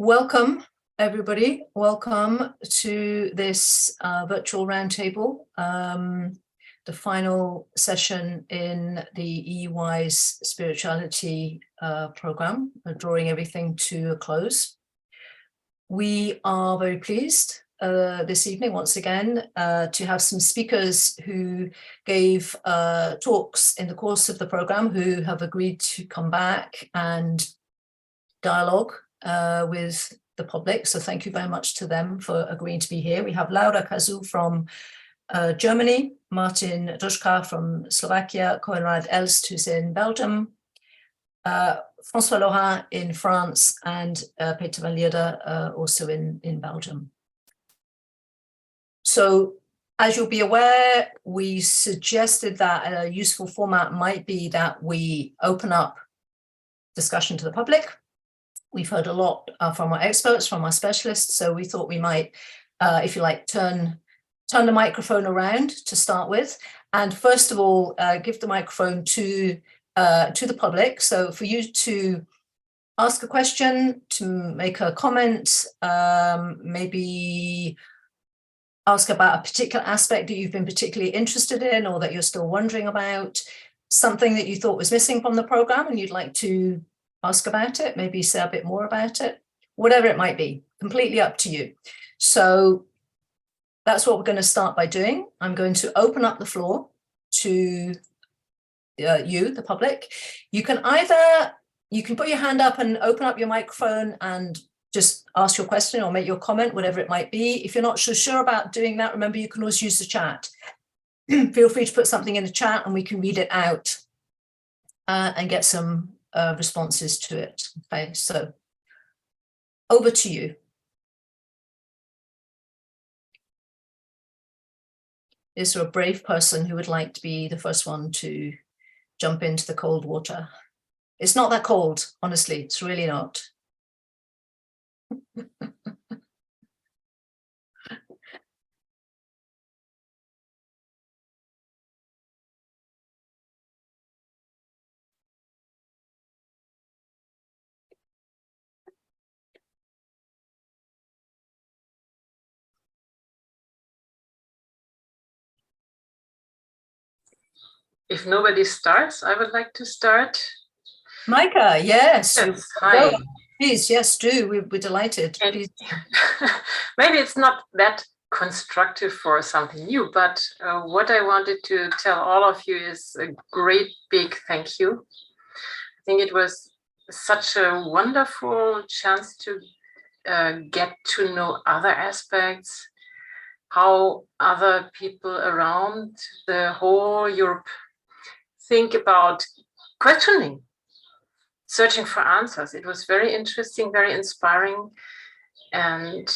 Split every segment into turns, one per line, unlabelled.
Welcome, everybody. Welcome to this virtual roundtable, the final session in the EY's spirituality program, drawing everything to a close. We are very pleased this evening, once again, to have some speakers who gave talks in the course of the program who have agreed to come back and dialogue with the public. So thank you very much to them for agreeing to be here. We have Laura Cazou from Germany, Martin Duška from Slovakia, Konrad Elst, who's in Belgium, François Laurent in France, and Peter van Lierde also in Belgium. So as you'll be aware, we suggested that a useful format might be that we open up discussion to the public. We've heard a lot from our experts, from our specialists, so we thought we might, if you like, turn the microphone around to start with. And first of all, give the microphone to the public. So for you to ask a question, to make a comment, maybe ask about a particular aspect that you've been particularly interested in or that you're still wondering about, something that you thought was missing from the program and you'd like to ask about it, maybe say a bit more about it, whatever it might be, completely up to you. So that's what we're going to start by doing. I'm going to open up the floor to you, the public. You can put your hand up and open up your microphone and just ask your question or make your comment, whatever it might be. If you're not so sure about doing that, remember you can always use the chat. Feel free to put something in the chat and we can read it out and get some responses to it. Okay, so over to you. Is there a brave person who would like to be the first one to jump into the cold water? It's not that cold, honestly, it's really not.
If nobody starts, I would like to start.
Micah, yes.
Hi.
Please, yes, do. We're delighted. Please.
Maybe it's not that constructive for something new, but what I wanted to tell all of you is a great big thank you. I think it was such a wonderful chance to get to know other aspects, how other people around the whole Europe think about questioning, searching for answers. It was very interesting, very inspiring. And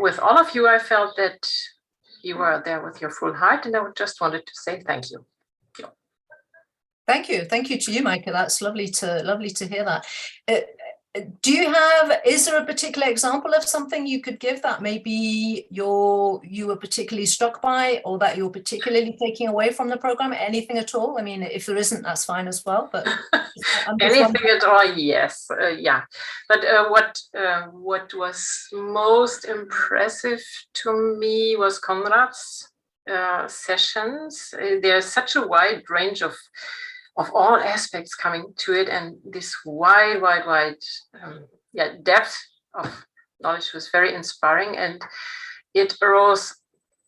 with all of you, I felt that you were there with your full heart, and I just wanted to say thank you.
Thank you. Thank you to you, Micah. That's lovely to hear that. Is there a particular example of something you could give that maybe you were particularly struck by or that you're particularly taking away from the program? Anything at all? I mean, if there isn't, that's fine as well. But
anything at all, yes, yeah. But what was most impressive to me was Konrad's sessions. There's such a wide range of all aspects coming to it, and this wide depth of knowledge was very inspiring, and it arose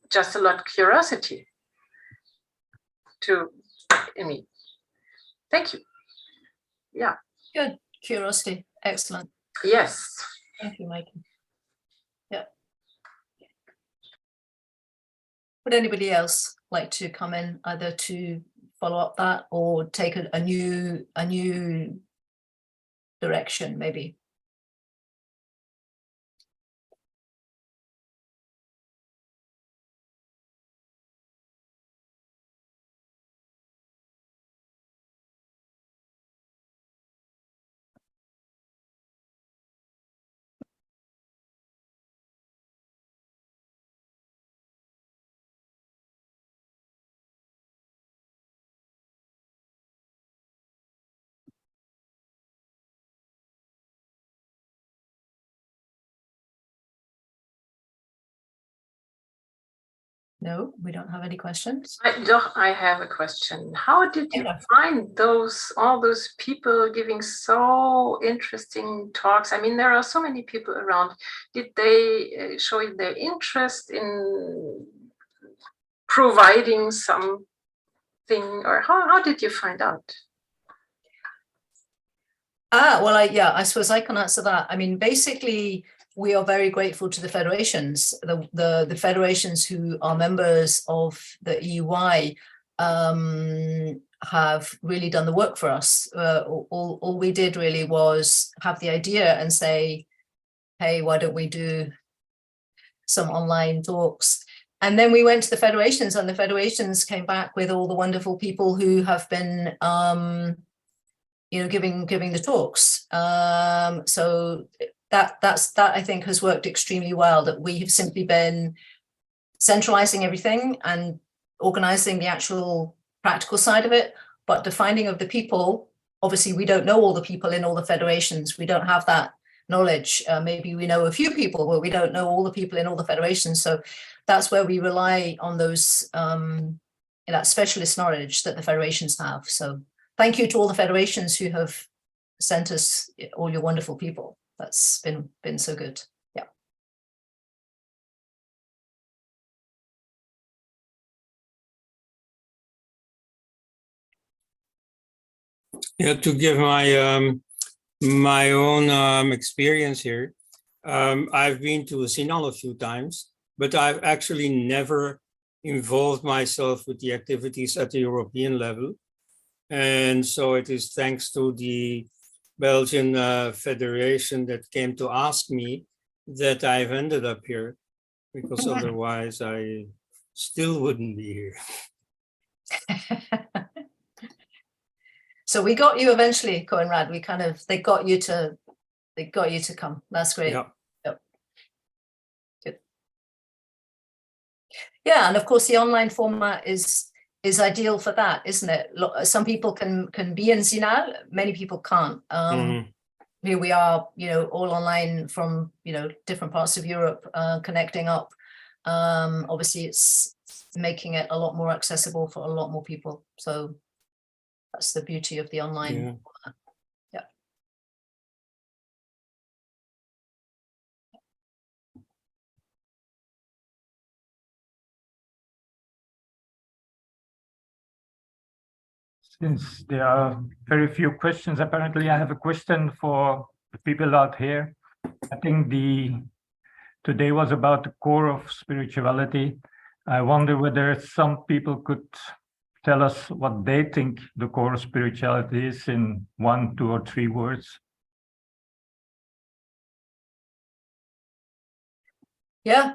just a lot of curiosity in me. Thank you. Yeah.
Good. Curiosity. Excellent.
Yes.
Thank you, Mike. Yeah. Would anybody else like to come in either to follow up that or take a new direction, maybe? No, we don't have any questions.
I have a question. How did you
Yeah.
find all those people giving so interesting talks? I mean, there are so many people around. Did they show you their interest in providing something, or how did you find out?
Well, I suppose I can answer that. I mean, basically, we are very grateful to the federations, the federations who are members of the EUI have really done the work for us. All we did really was have the idea and say, hey, why don't we do some online talks? And then we went to the federations, and the federations came back with all the wonderful people who have been giving the talks. So that I think has worked extremely well, that we have simply been centralizing everything and organizing the actual practical side of it, but the finding of the people, obviously we don't know all the people in all the federations, we don't have that knowledge. Maybe we know a few people, but we don't know all the people in all the federations. So that's where we rely on those that specialist knowledge that the federations have. So thank you to all the federations who have sent us all your wonderful people. That's been so good. Yeah.
Yeah, to give my own experience here. I've been to a Synal a few times, but I've actually never involved myself with the activities at the European level. And so it is thanks to the Belgian Federation that came to ask me that I've ended up here, because otherwise I still wouldn't be here.
So we got you eventually, Conrad. They got you to come. That's great.
Yeah.
Yep. Good. Yeah, and of course the online format is ideal for that, isn't it? Some people can be in Synal, many people can't. Here we are, all online from different parts of Europe, connecting up. Obviously it's making it a lot more accessible for a lot more people. So that's the beauty of the online format. Yeah.
Since there are very few questions, apparently I have a question for the people out here. I think today was about the core of spirituality. I wonder whether some people could tell us what they think the core of spirituality is in 1, 2, or 3 words.
Yeah,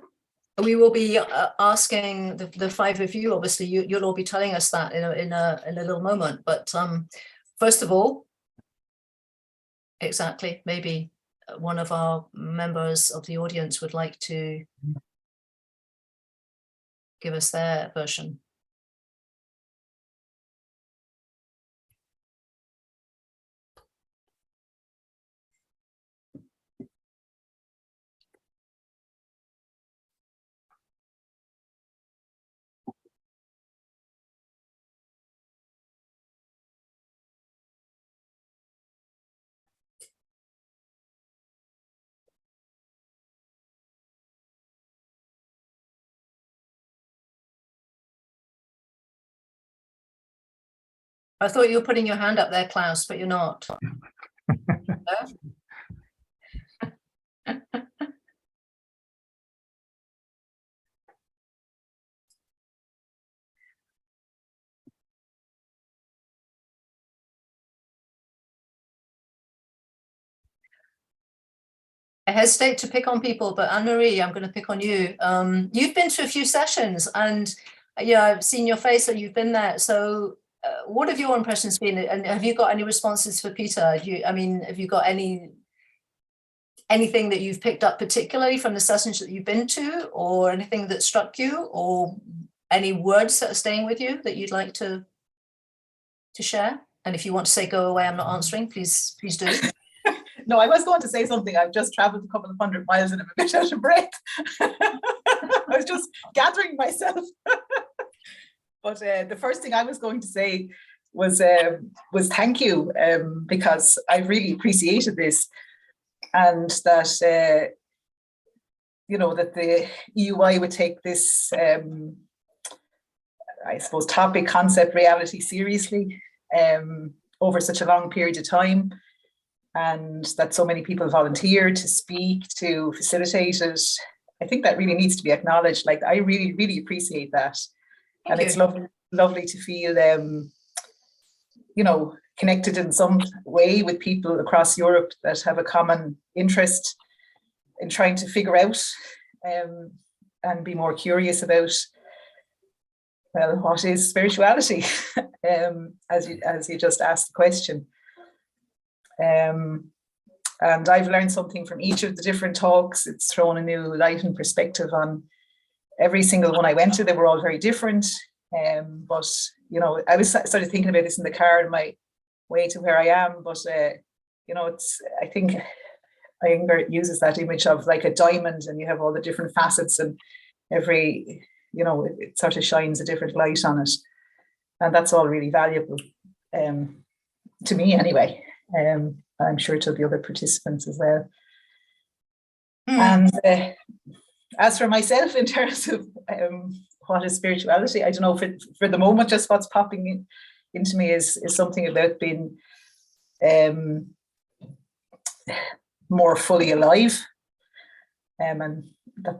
we will be asking the 5 of you. Obviously, you'll all be telling us that in a little moment. But first of all, exactly, maybe one of our members of the audience would like to give us their version. I thought you were putting your hand up there, Klaus, but you're not. I hesitate to pick on people, but Anne-Marie, I'm going to pick on you. You've been to a few sessions, and I've seen your face that you've been there. So what have your impressions been? And have you got any responses for Peter? Have you got anything that you've picked up particularly from the sessions that you've been to, or anything that struck you, or any words that are staying with you that you'd like to share? And if you want to say go away, I'm not answering, please do.
No, I was going to say something. I've just traveled a couple of 100 miles and I'm a bit out of breath. I was just gathering myself. But the first thing I was going to say was thank you, because I really appreciated this, and that you know, that the EUI would take this I suppose topic, concept, reality seriously over such a long period of time, and that so many people volunteered to speak, to facilitate it. I think that really needs to be acknowledged. Like, I really, really appreciate that.
Thank
And it's
you.
lovely to feel, you know, connected in some way with people across Europe that have a common interest in trying to figure out and be more curious about, well, what is spirituality? As you just asked the question. And I've learned something from each of the different talks. It's thrown a new light and perspective on every single one I went to. They were all very different. But, you know, I was sort of thinking about this in the car on my way to where I am. But, you know, I think Iyengar uses that image of like a diamond, and you have all the different facets, and every, you know, it sort of shines a different light on it. And that's all really valuable to me anyway. I'm sure to the other participants as well. And as for myself, in terms of what is spirituality, I don't know, for the moment, just what's popping into me is something about being more fully alive. And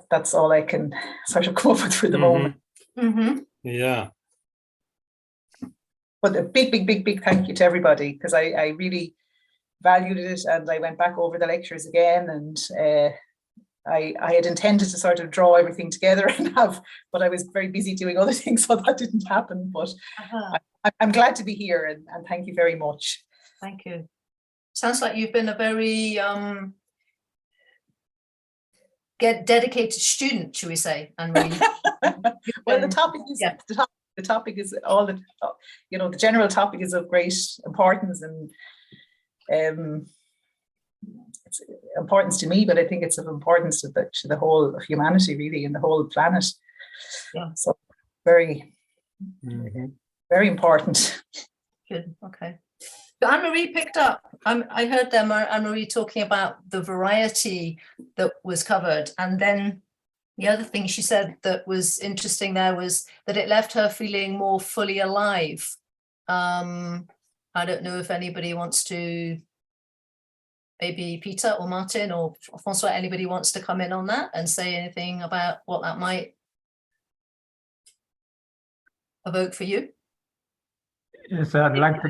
that's all I can sort of come up with for the moment.
Yeah.
But a big thank you to everybody, because I really valued it, and I went back over the lectures again, and I had intended to sort of draw everything together and but I was very busy doing other things, so that didn't happen. But I'm glad to be here, and thank you very much.
Thank you. Sounds like you've been a very dedicated student, should we say, Anne-Marie?
Well, the topic is,
yeah.
the topic is all the, you know, the general topic is of great importance, and it's importance to me, but I think it's of importance to the whole of humanity, really, and the whole planet.
Yeah.
So very, very important.
Good. Okay. But Anne-Marie picked up. I heard them, Anne-Marie, talking about the variety that was covered, and then the other thing she said that was interesting there was that it left her feeling more fully alive. I don't know if anybody wants to, maybe Peter or Martin or Francois, anybody wants to come in on that and say anything about what that might evoke for you?
Yes, I'd like to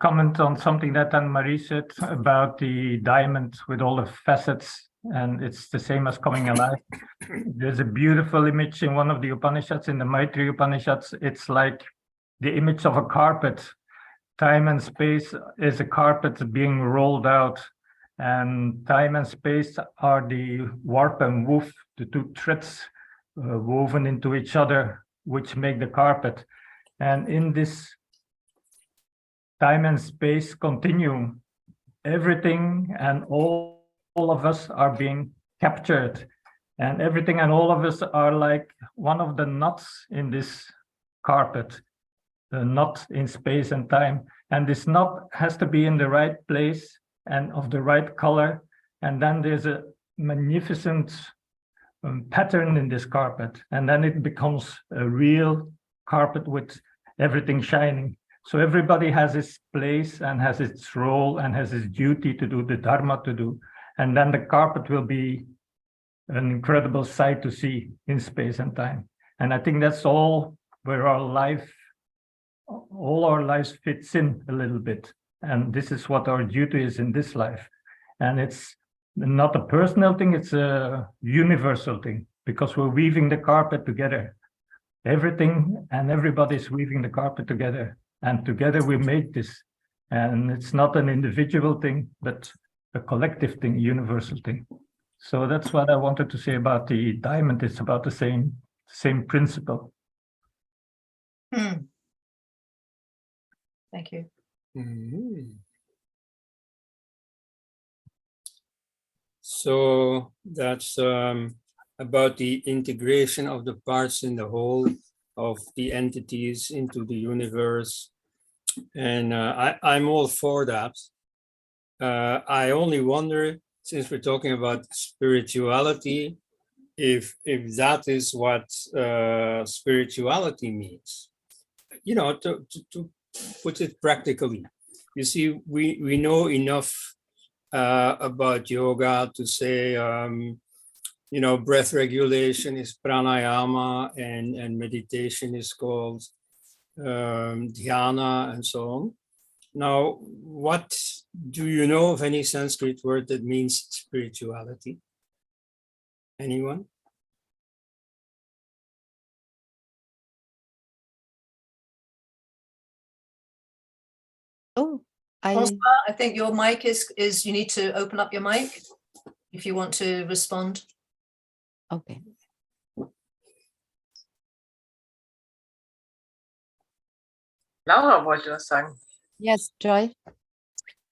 comment on something that Anne-Marie said about the diamond with all the facets, and it's the same as coming alive. There's a beautiful image in one of the Upanishads, in the Maitreya Upanishads. It's like the image of a carpet. Time and space is a carpet being rolled out, and time and space are the warp and woof, the two threads woven into each other, which make the carpet. And in this time and space continuum, everything and all of us are being captured, and everything and all of us are like one of the knots in this carpet, the knot in space and time. And this knot has to be in the right place and of the right color, and then there's a magnificent pattern in this carpet, and then it becomes a real carpet with everything shining. So everybody has its place and has its role and has its duty to do, the dharma to do, and then the carpet will be an incredible sight to see in space and time. And I think that's all where our life, all our lives fits in a little bit. And this is what our duty is in this life. And it's not a personal thing, it's a universal thing, because we're weaving the carpet together. Everything and everybody's weaving the carpet together, and together we make this. And it's not an individual thing, but a collective thing, a universal thing. So that's what I wanted to say about the diamond. It's about the same principle.
Thank you.
So that's about the integration of the parts in the whole of the entities into the universe. And I'm all for that. I only wonder, since we're talking about spirituality, if that is what spirituality means. You know, to put it practically. You see, we know enough about yoga to say, you know, breath regulation is pranayama and meditation is called dhyana and so on. Now, what do you know of any Sanskrit word that means spirituality? Anyone?
Oh,
François, I think your mic is, you need to open up your mic if you want to respond.
okay.
Laura wollte was sagen.
Yes, Joy.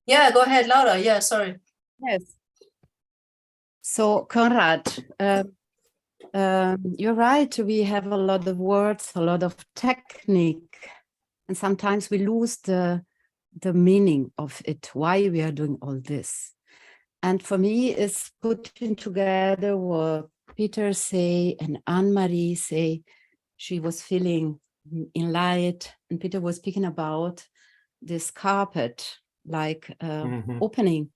Yeah, go ahead, Laura. Yeah, sorry.
Yes. So, Konrad, you're right. We have a lot of words, a lot of technique, and sometimes we lose the meaning of it, why we are doing all this. And for me, it's putting together what Peter say and Anne-Marie say. She was feeling in light, and Peter was speaking about this carpet, like opening.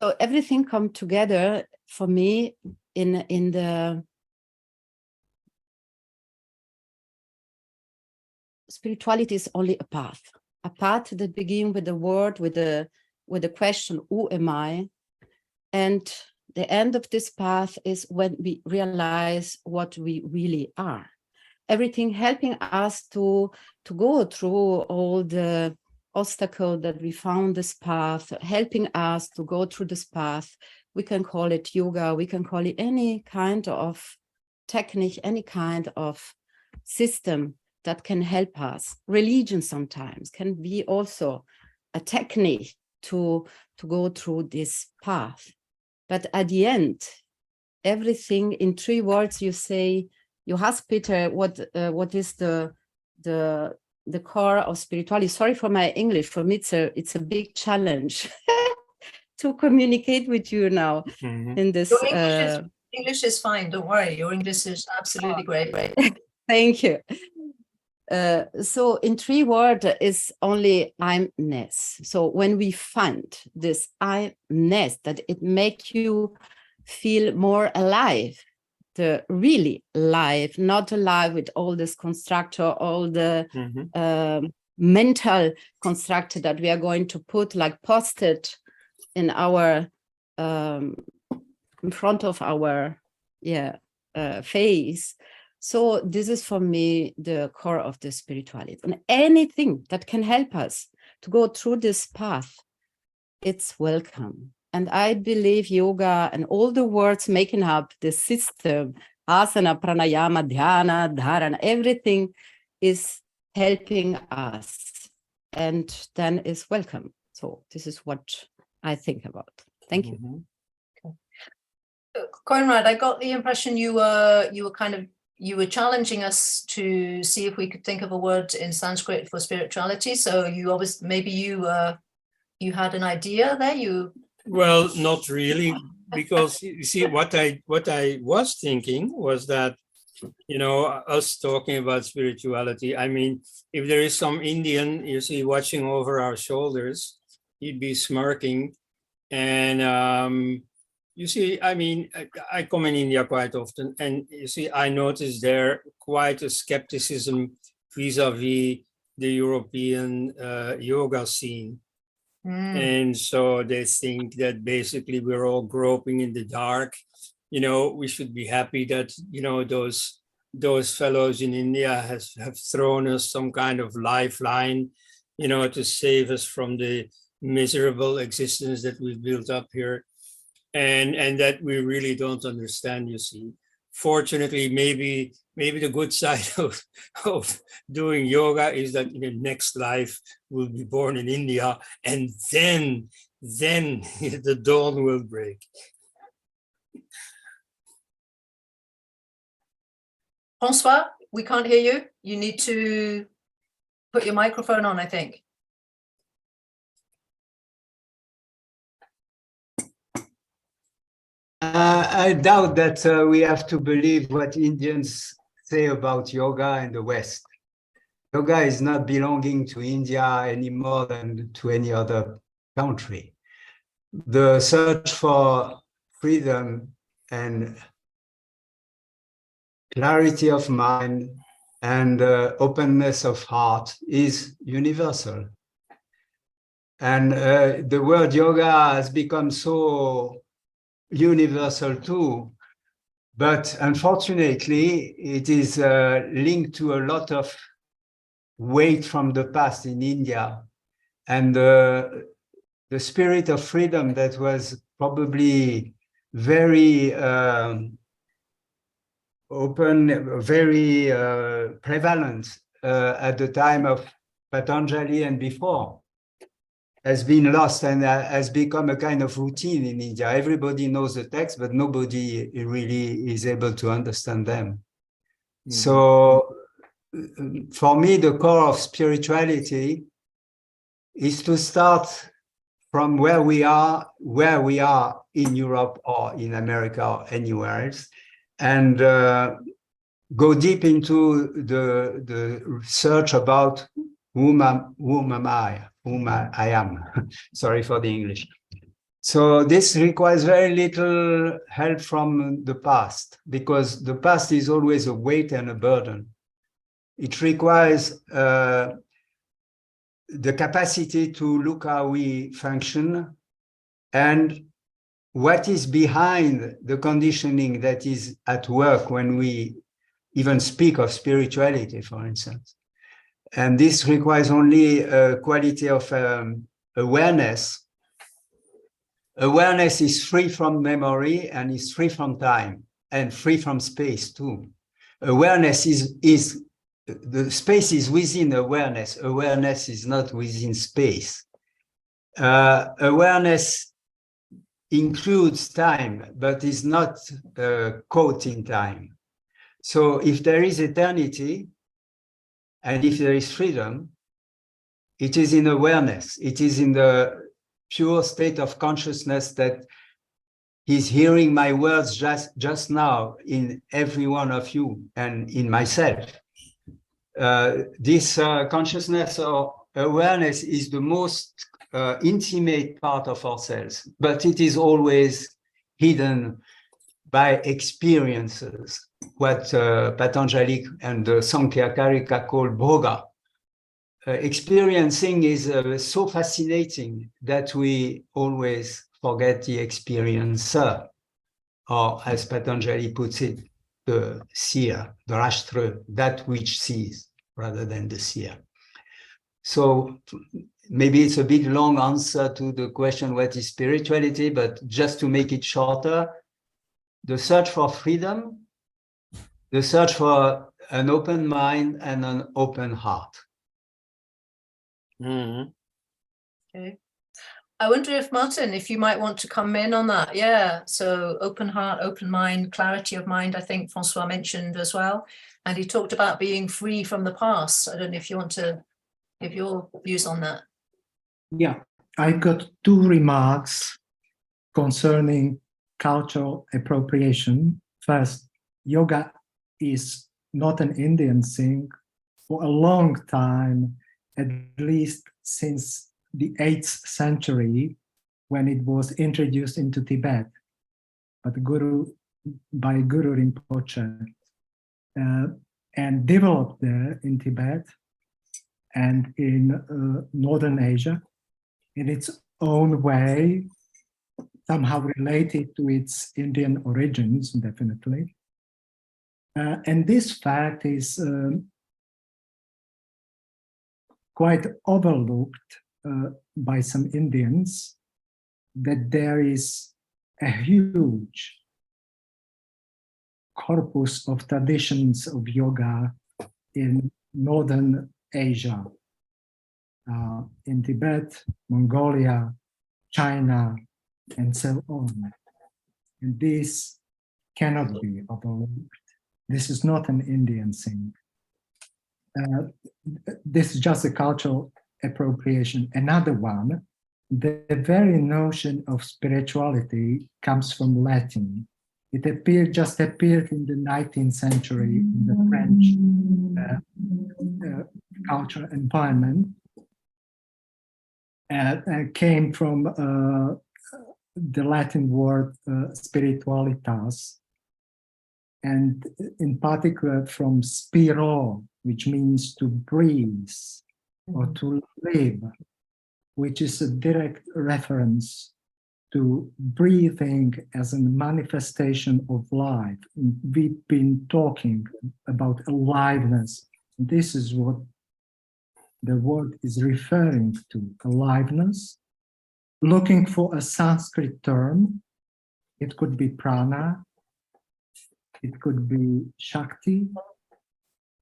So everything come together for me in the spirituality is only a path that begins with the word, with the question, who am I? And the end of this path is when we realize what we really are. Everything helping us to go through all the obstacles that we found this path, helping us to go through this path. We can call it yoga, we can call it any kind of technique, any kind of system that can help us. Religion sometimes can be also a technique to go through this path. But at the end, everything in 3 words you say, you ask Peter, what is the core of spirituality? Sorry for my English. For me, it's a big challenge to communicate with you now in this.
Your English is fine. Don't worry. Your English is absolutely great.
Thank you. So in 3 words is only I'm-ness. So when we find this I'm-ness, that it makes you feel more alive, the really alive, not alive with all this constructor, all the mental constructor that we are going to put like post-it in our in front of our face. So this is for me the core of the spirituality, and anything that can help us to go through this path, it's welcome. And I believe yoga and all the words making up the system, asana, pranayama, dhyana, dharana, everything is helping us, and then is welcome. So this is what I think about. Thank you.
Konrad, I got the impression you were challenging us to see if we could think of a word in Sanskrit for spirituality. So you obviously, maybe you had an idea there.
Well, not really, because you see, what I was thinking was that, you know, us talking about spirituality, I mean, if there is some Indian, you see, watching over our shoulders, he'd be smirking. And you see, I mean, I come in India quite often, and you see, I notice there quite a skepticism vis-a-vis the European yoga scene. And so they think that basically we're all groping in the dark. You know, we should be happy that, you know, those fellows in India have thrown us some kind of lifeline, you know, to save us from the miserable existence that we've built up here. And that we really don't understand, you see. Fortunately, maybe the good side of doing yoga is that in the next life we'll be born in India, and then the dawn will break.
Francois, we can't hear you. You need to put your microphone on, I think.
I doubt that we have to believe what Indians say about yoga in the West. Yoga is not belonging to India any more than to any other country. The search for freedom and clarity of mind and openness of heart is universal. And the word yoga has become so universal too, but unfortunately it is linked to a lot of weight from the past in India, and the spirit of freedom that was probably very open, very prevalent at the time of Patanjali and before, has been lost and has become a kind of routine in India. Everybody knows the text, but nobody really is able to understand them. Mm-hmm. So for me, the core of spirituality is to start from where we are in Europe or in America or anywhere else, and go deep into the search about whom I am. Sorry for the English. So this requires very little help from the past, because the past is always a weight and a burden. It requires the capacity to look how we function and what is behind the conditioning that is at work when we even speak of spirituality, for instance. And this requires only a quality of awareness. Awareness is free from memory and is free from time and free from space too. Awareness is the space is within awareness. Awareness is not within space. Awareness includes time, but is not caught in time. So if there is eternity, and if there is freedom, it is in awareness. It is in the pure state of consciousness that is hearing my words just now in every one of you and in myself. This consciousness or awareness is the most intimate part of ourselves, but it is always hidden by experiences, what Patanjali and Sanghakarika call bhoga. Experiencing is so fascinating that we always forget the experiencer, or as Patanjali puts it, the seer, the rashtra, that which sees, rather than the seer. So maybe it's a bit long answer to the question, what is spirituality? But just to make it shorter, the search for freedom, the search for an open mind and an open heart.
Mm-hmm.
Okay. I wonder if Martin, if you might want to come in on that. Yeah. So open heart, open mind, clarity of mind, I think Francois mentioned as well. And he talked about being free from the past. I don't know if you want to give your views on that.
Yeah, I got two remarks concerning cultural appropriation. First, yoga is not an Indian thing. For a long time, at least since the 8th century, when it was introduced into Tibet by Guru Rinpoche, and developed there in Tibet and in Northern Asia in its own way, somehow related to its Indian origins, definitely. And this fact is quite overlooked by some Indians, that there is a huge corpus of traditions of yoga in Northern Asia, in Tibet, Mongolia, China, and so on. And this cannot be overlooked. This is not an Indian thing. This is just a cultural appropriation. Another one, the very notion of spirituality comes from Latin. It just appeared in the 19th century in the French cultural environment, and came from the Latin word spiritualitas, and in particular from spiro, which means to breathe or to live, which is a direct reference to breathing as a manifestation of life. We've been talking about aliveness. This is what the word is referring to, aliveness. Looking for a Sanskrit term, it could be prana, it could be Shakti,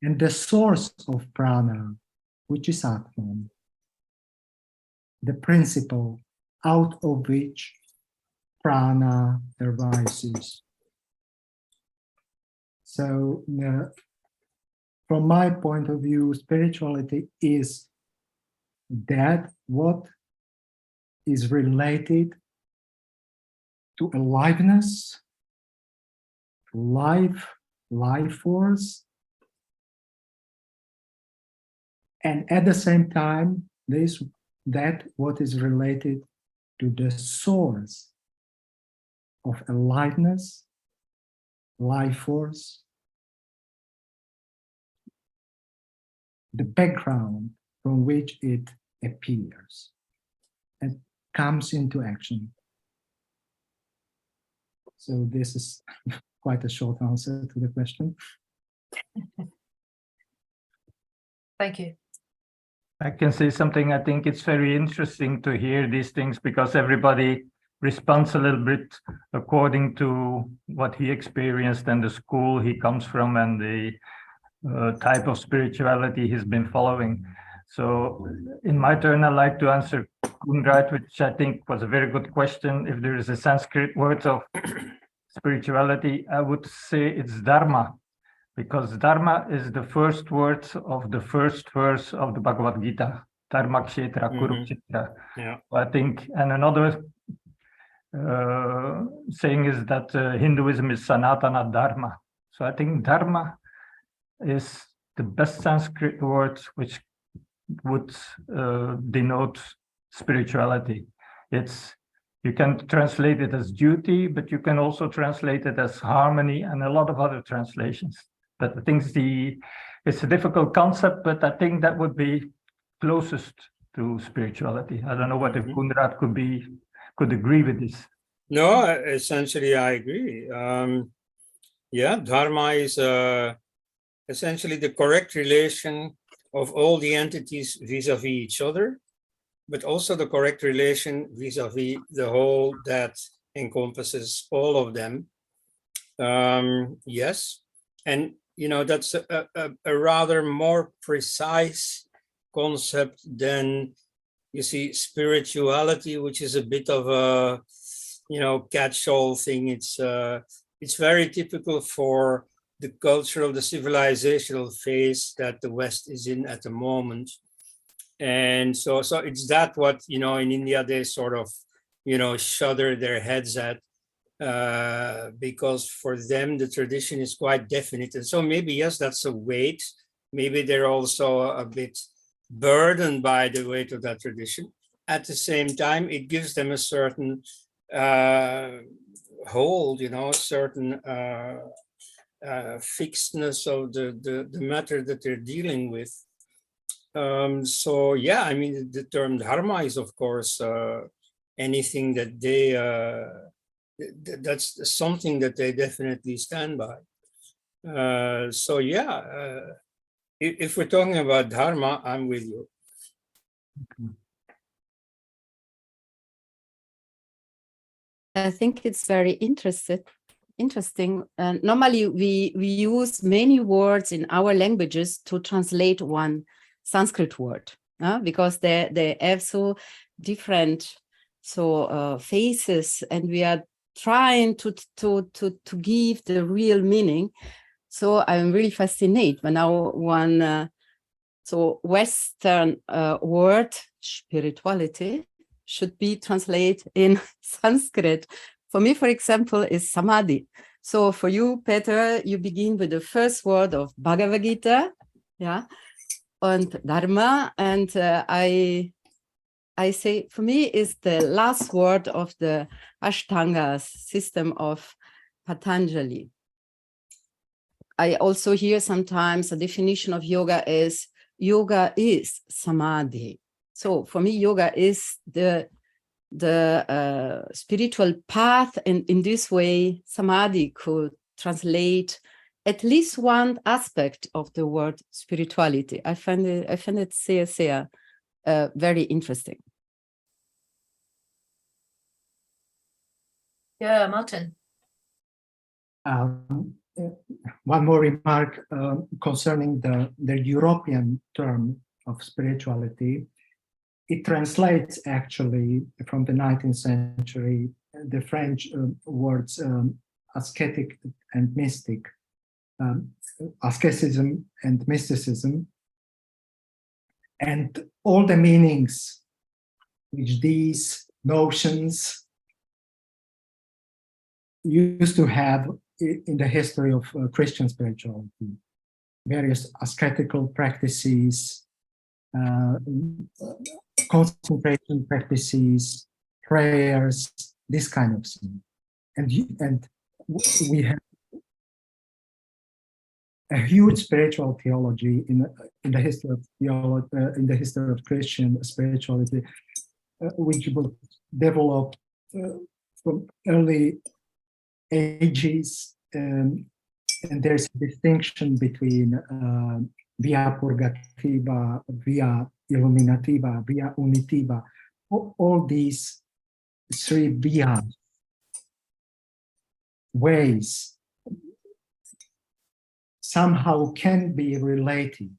and the source of prana, which is Atman, the principle out of which prana arises. So, from my point of view, spirituality is that what is related to aliveness, life force, and at the same time, that what is related to the source of aliveness, life force, the background from which it appears and comes into action. So this is quite a short answer to the question.
Thank you.
I can say something. I think it's very interesting to hear these things because everybody responds a little bit according to what he experienced and the school he comes from and the type of spirituality he's been following. So in my turn, I'd like to answer Kunrat, which I think was a very good question. If there is a Sanskrit word of spirituality, I would say it's Dharma, because Dharma is the first word of the first verse of the Bhagavad Gita, Dharma Kshetra Kurukshetra.
Yeah.
I think, and another saying is that Hinduism is Sanatana Dharma. So I think Dharma is the best Sanskrit word which would denote spirituality. You can translate it as duty, but you can also translate it as harmony and a lot of other translations. But I think it's a difficult concept, but I think that would be closest to spirituality. I don't know what if Kunrat could agree with this.
No, essentially I agree. Yeah, Dharma is essentially the correct relation of all the entities vis-a-vis each other, but also the correct relation vis-a-vis the whole that encompasses all of them. Yes, and that's a rather more precise concept than, you see, spirituality, which is a bit of a catch-all thing. It's very typical for the cultural, the civilizational phase that the West is in at the moment. And so it's that what, in India, they sort of, shudder their heads at, because for them, the tradition is quite definite. And so maybe, yes, that's a weight. Maybe they're also a bit burdened by the weight of that tradition. At the same time, it gives them a certain hold, a certain fixedness of the matter that they're dealing with. So yeah, I mean, the term dharma is, of course, anything that they, that's something that they definitely stand by. So yeah, if we're talking about dharma, I'm with you.
I think it's very interesting. Normally, we use many words in our languages to translate one Sanskrit word, because they have so different faces, and we are trying to give the real meaning. So I'm really fascinated when now one so Western word spirituality should be translated in Sanskrit. For me, for example, is samadhi. So for you, Peter, you begin with the first word of Bhagavad Gita, yeah, and Dharma, and I say for me is the last word of the Ashtanga system of Patanjali. I also hear sometimes a definition of yoga is samadhi. So for me, yoga is the spiritual path, and in this way, samadhi could translate at least one aspect of the word spirituality. I find it very interesting.
Yeah, Martin.
One more remark concerning the European term of spirituality. It translates actually from the 19th century, the French words ascetic and mystic, asceticism and mysticism, and all the meanings which these notions used to have in the history of Christian spirituality, various ascetical practices, concentration practices, prayers, this kind of thing. And we have a huge spiritual theology in the history of theology, in the history of Christian spirituality, which was developed from early ages, and there's a distinction between via purgativa, via illuminativa, via unitiva. All these three via ways somehow can be related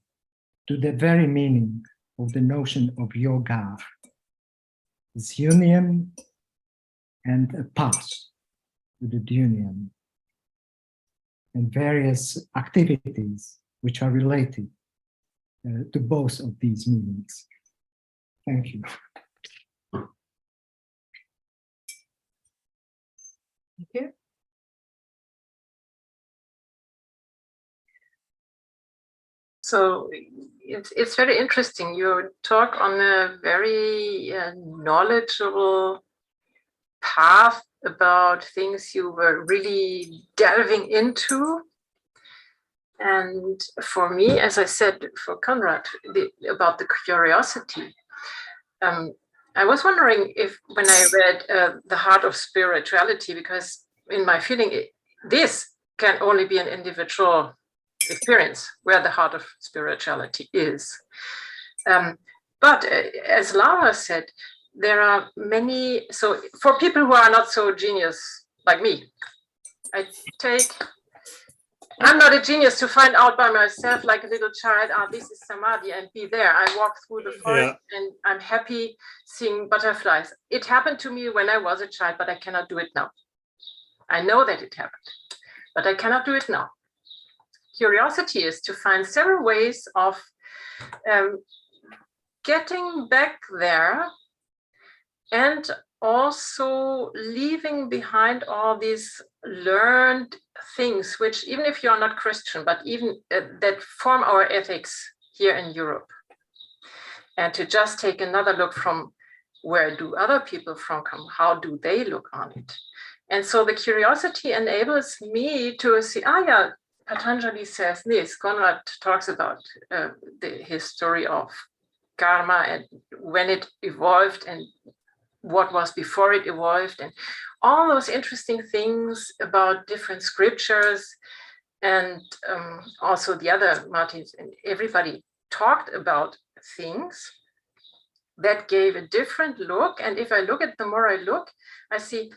to the very meaning of the notion of yoga. It's union and a path to the union, and various activities which are related to both of these meanings. Thank you.
Thank you.
So it's very interesting. You talk on a very knowledgeable path about things you were really delving into. And for me, as I said, for Conrad, about the curiosity, I was wondering if when I read The Heart of Spirituality, because in my feeling, this can only be an individual experience where the heart of spirituality is. But as Laura said, there are many, so for people who are not so genius like me, I'm not a genius to find out by myself like a little child, this is samadhi, and be there. I walk through the forest and I'm happy seeing butterflies. It happened to me when I was a child, but I cannot do it now. I know that it happened, but I cannot do it now. Curiosity is to find several ways of getting back there, and also leaving behind all these learned things, which even if you're not Christian, but even that form our ethics here in Europe. And to just take another look from where do other people come, how do they look on it? And so the curiosity enables me to see, yeah, Patanjali says this, Conrad talks about the history of karma and when it evolved and what was before it evolved, and all those interesting things about different scriptures. And also the other Martins and everybody talked about things that gave a different look. And if I look at the more I look, I see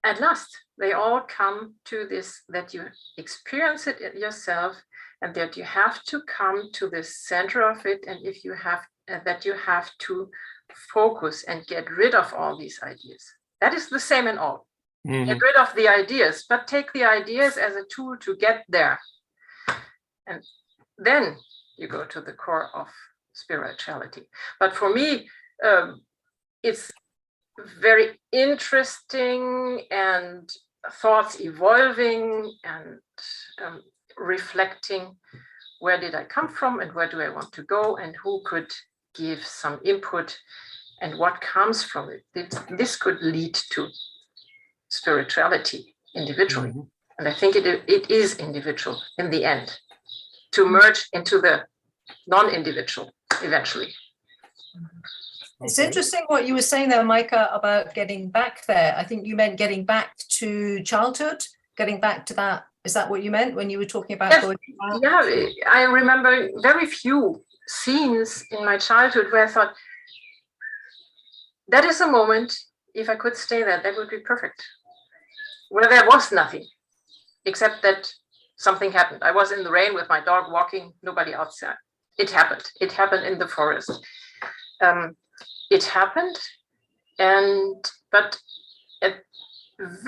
at last they all come to this, that you experience it yourself, and that you have to come to the center of it, and if you have that you have to focus and get rid of all these ideas. That is the same in all. Get rid of the ideas, but take the ideas as a tool to get there. And then you go to the core of spirituality. But for me, it's very interesting, and thoughts evolving and reflecting, where did I come from and where do I want to go, and who could give some input and what comes from it. This could lead to spirituality individually.
Mm-hmm.
And I think it is individual in the end, to merge into the non-individual eventually.
It's
Okay.
interesting what you were saying there, Micah, about getting back there. I think you meant getting back to childhood, getting back to that. Is that what you meant when you were talking about
Yes.
going back?
Yeah, I remember very few scenes in my childhood where I thought, that is a moment, if I could stay there, that would be perfect. Where there was nothing, except that something happened. I was in the rain with my dog walking, nobody outside. It happened. It happened in the forest. It happened, but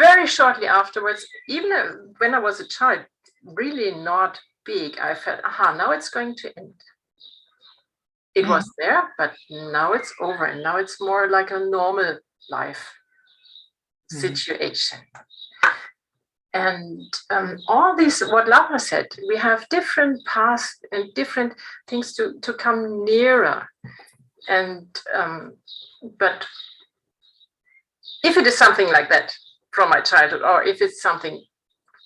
very shortly afterwards, even when I was a child, really not big, I felt, now it's going to end. It was there, but now it's over, and now it's more like a normal life situation. And all this, what Laura said, we have different paths and different things to come nearer. And but if it is something like that from my childhood, or if it's something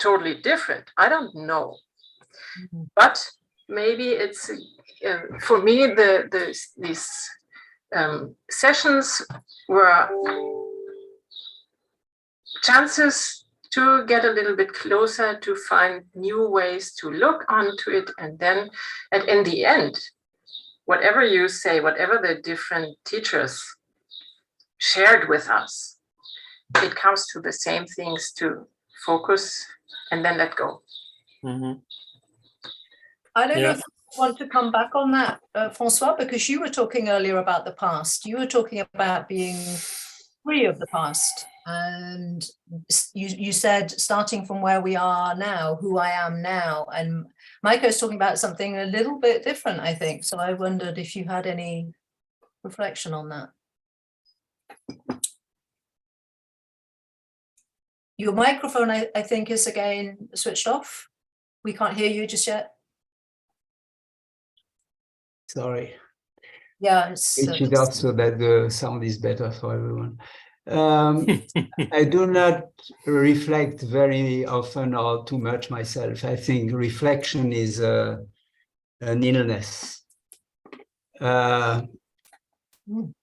totally different, I don't know. But maybe it's for me, these sessions were chances to get a little bit closer, to find new ways to look onto it, and in the end, whatever you say, whatever the different teachers shared with us, it comes to the same things: to focus and then let go.
Mm-hmm.
I don't know
Yeah.
if you want to come back on that, Francois, because you were talking earlier about the past. You were talking about being free of the past. And you said, starting from where we are now, who I am now. And Micah is talking about something a little bit different, I think. So I wondered if you had any reflection on that. Your microphone, I think, is again switched off. We can't hear you just yet.
Sorry.
Yeah, it's
Switch it off so that the sound is better for everyone. I do not reflect very often or too much myself. I think reflection is an illness.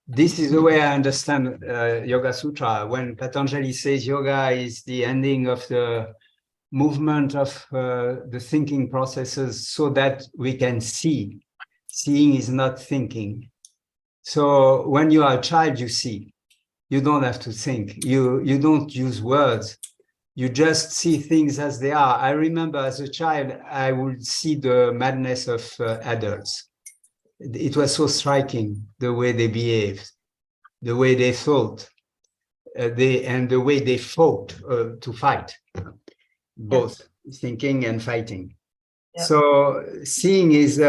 This is the way I understand Yoga Sutra. When Patanjali says yoga is the ending of the movement of the thinking processes so that we can see. Seeing is not thinking. So when you are a child, you see. You don't have to think. You don't use words. You just see things as they are. I remember as a child, I would see the madness of adults. It was so striking, the way they behaved, the way they thought, and the way they fought to fight, both thinking and fighting. Yeah. So seeing is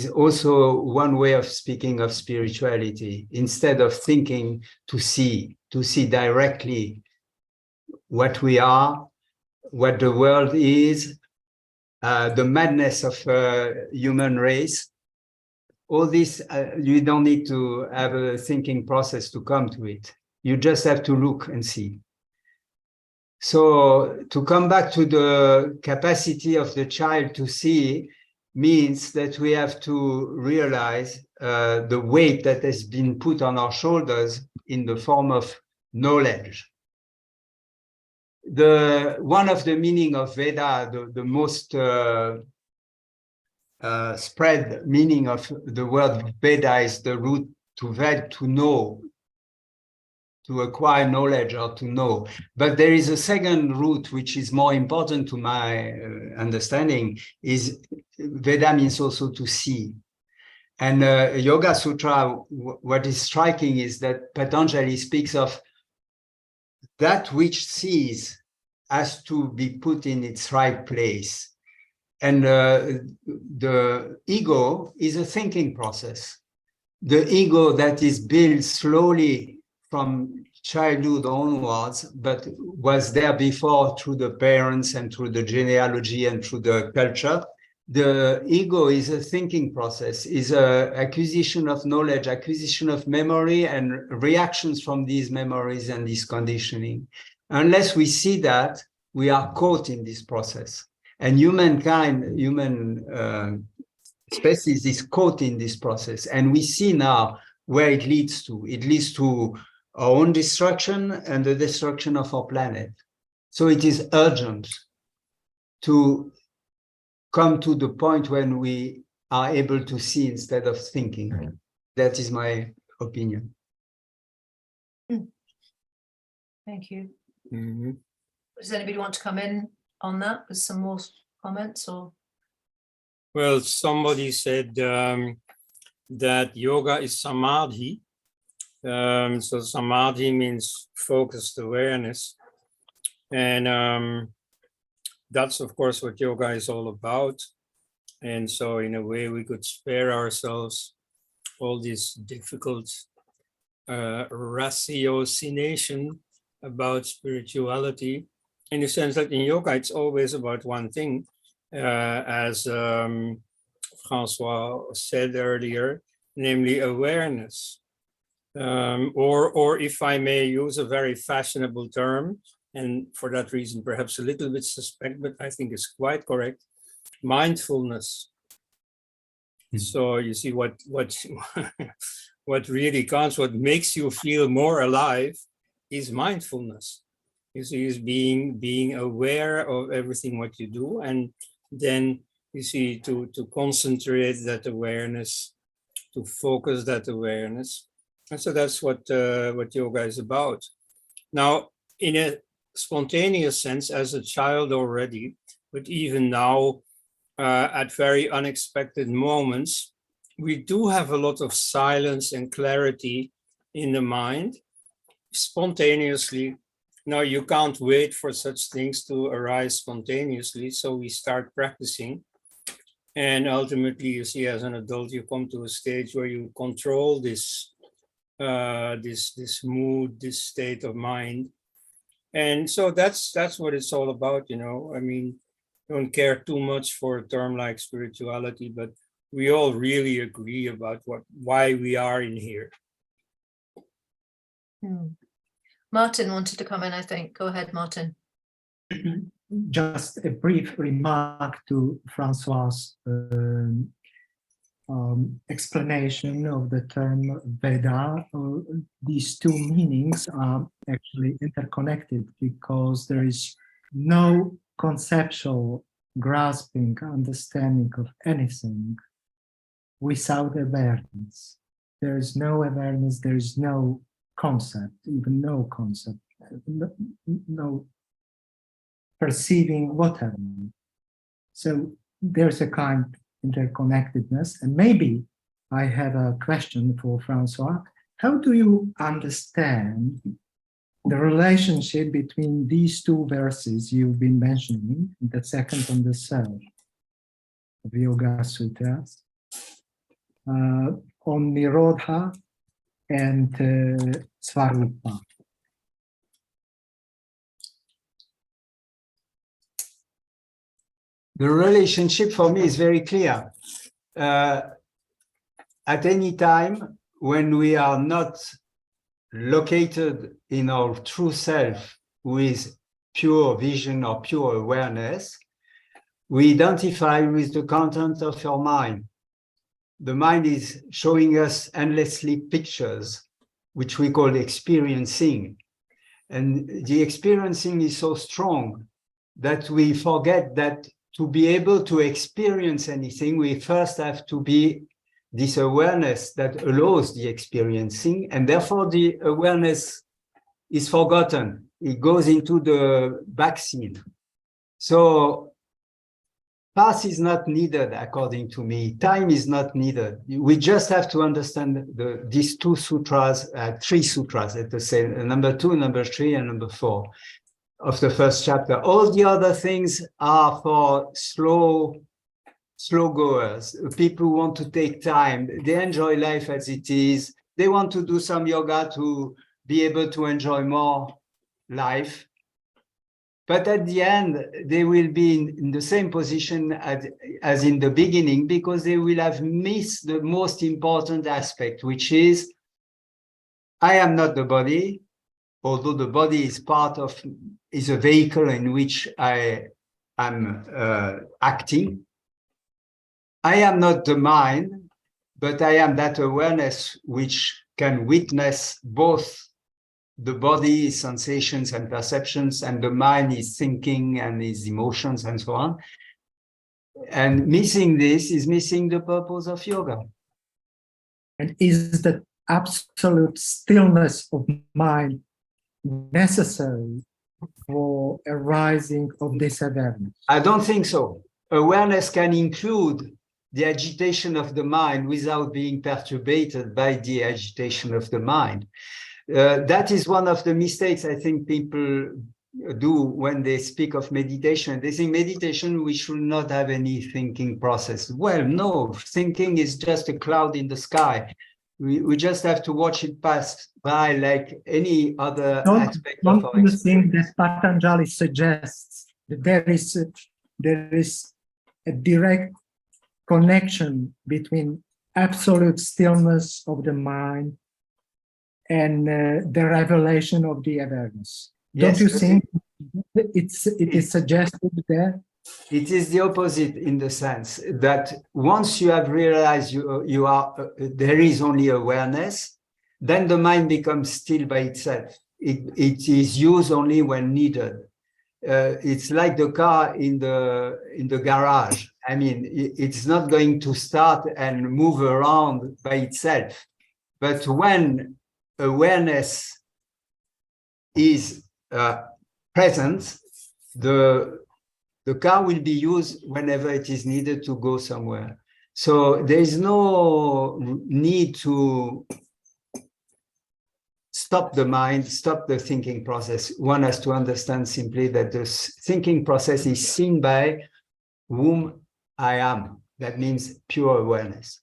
also one way of speaking of spirituality. Instead of thinking, to see directly what we are, what the world is, the madness of human race. All this, you don't need to have a thinking process to come to it. You just have to look and see. So to come back to the capacity of the child to see means that we have to realize the weight that has been put on our shoulders in the form of knowledge. One of the meaning of Veda, the most spread meaning of the word Veda is the root to ved, to know, to acquire knowledge or to know. But there is a second root which is more important to my understanding, is Veda means also to see. And Yoga Sutra, what is striking is that Patanjali speaks of that which sees has to be put in its right place. And the ego is a thinking process. The ego that is built slowly from childhood onwards, but was there before through the parents and through the genealogy and through the culture. The ego is a thinking process, is a acquisition of knowledge, acquisition of memory, and reactions from these memories and this conditioning. Unless we see that, we are caught in this process. And humankind, human species is caught in this process. And we see now where it leads to. It leads to our own destruction and the destruction of our planet. So it is urgent to come to the point when we are able to see instead of thinking. That is my opinion.
Thank you.
Mhm.
Does anybody want to come in on that with some more comments or?
Well, somebody said that yoga is samadhi. So samadhi means focused awareness. And that's, of course, what yoga is all about. And so in a way, we could spare ourselves all this difficult ratiocination about spirituality, in the sense that in yoga, it's always about one thing, as Francois said earlier, namely awareness. Or if I may use a very fashionable term, and for that reason, perhaps a little bit suspect, but I think it's quite correct, mindfulness. So you see what what really counts, what makes you feel more alive is mindfulness. You see, is being aware of everything what you do, and then you see to concentrate that awareness, to focus that awareness. And so that's what yoga is about. Now, in a spontaneous sense, as a child already, but even now, at very unexpected moments, we do have a lot of silence and clarity in the mind, spontaneously. Now, you can't wait for such things to arise spontaneously, so we start practicing. And ultimately, you see, as an adult, you come to a stage where you control this mood, this state of mind. And so that's what it's all about, you know. I mean, don't care too much for a term like spirituality, but we all really agree about why we are in here.
Martin wanted to come in, I think. Go ahead, Martin.
Just a brief remark to Francois' explanation of the term Veda. These two meanings are actually interconnected because there is no conceptual grasping, understanding of anything without awareness. There is no awareness, there is no concept, even no concept, no perceiving whatever. So there's a kind of interconnectedness. And maybe I have a question for Francois. How do you understand the relationship between these two verses you've been mentioning, the second and the third of Yoga Sutras, on Nirodha and Svarupa?
The relationship for me is very clear. At any time when we are not located in our true self with pure vision or pure awareness, we identify with the content of our mind. The mind is showing us endlessly pictures, which we call experiencing. And the experiencing is so strong that we forget that to be able to experience anything, we first have to be this awareness that allows the experiencing, and therefore the awareness is forgotten. It goes into the backseat. So path is not needed, according to me. Time is not needed. We just have to understand these two sutras, three sutras, let us say, number 2, number 3, and number 4 of the first chapter. All the other things are for slow slow goers, people who want to take time. They enjoy life as it is. They want to do some yoga to be able to enjoy more life. But at the end, they will be in the same position as in the beginning, because they will have missed the most important aspect, which is, I am not the body, although the body is a vehicle in which I am acting. I am not the mind, but I am that awareness which can witness both the body, sensations and perceptions, and the mind is thinking and is emotions and so on. And missing this is missing the purpose of yoga.
And is the absolute stillness of mind necessary for a rising of this awareness?
I don't think so. Awareness can include the agitation of the mind without being perturbated by the agitation of the mind. That is one of the mistakes I think people do when they speak of meditation. They think meditation, we should not have any thinking process. Well, no, thinking is just a cloud in the sky. We just have to watch it pass by like any other aspect of our experience.
Don't you think that Patanjali suggests that there is a direct connection between absolute stillness of the mind and the revelation of the awareness?
Yes,
don't you think it is suggested there?
It is the opposite, in the sense that once you have realized there is only awareness, then the mind becomes still by itself. It is used only when needed. It's like the car in the garage. I mean, it's not going to start and move around by itself. But when awareness is present, the car will be used whenever it is needed to go somewhere. So there is no need to stop the mind, stop the thinking process. One has to understand simply that the thinking process is seen by whom I am. That means pure awareness.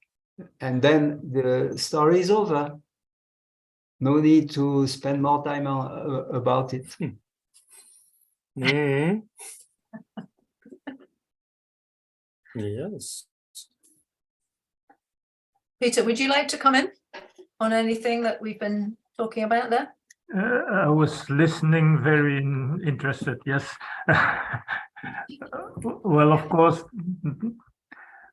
And then the story is over. No need to spend more time about it.
Mhm. Yes.
Peter, would you like to comment on anything that we've been talking about there?
I was listening, very interested, yes. Well, of course,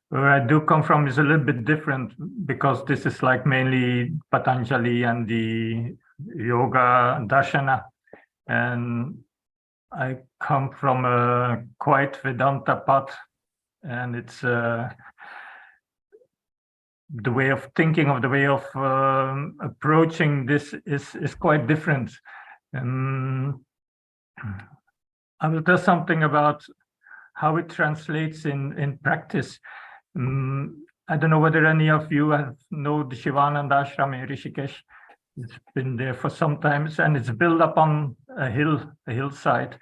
where I do come from is a little bit different, because this is like mainly Patanjali and the yoga darshana. And I come from a quite Vedanta path, and it's the way of thinking, of the way of approaching this is quite different. I will tell something about how it translates in practice. I don't know whether any of you know the Shivananda Ashram in Rishikesh. It's been there for some time, and it's built up on a hillside.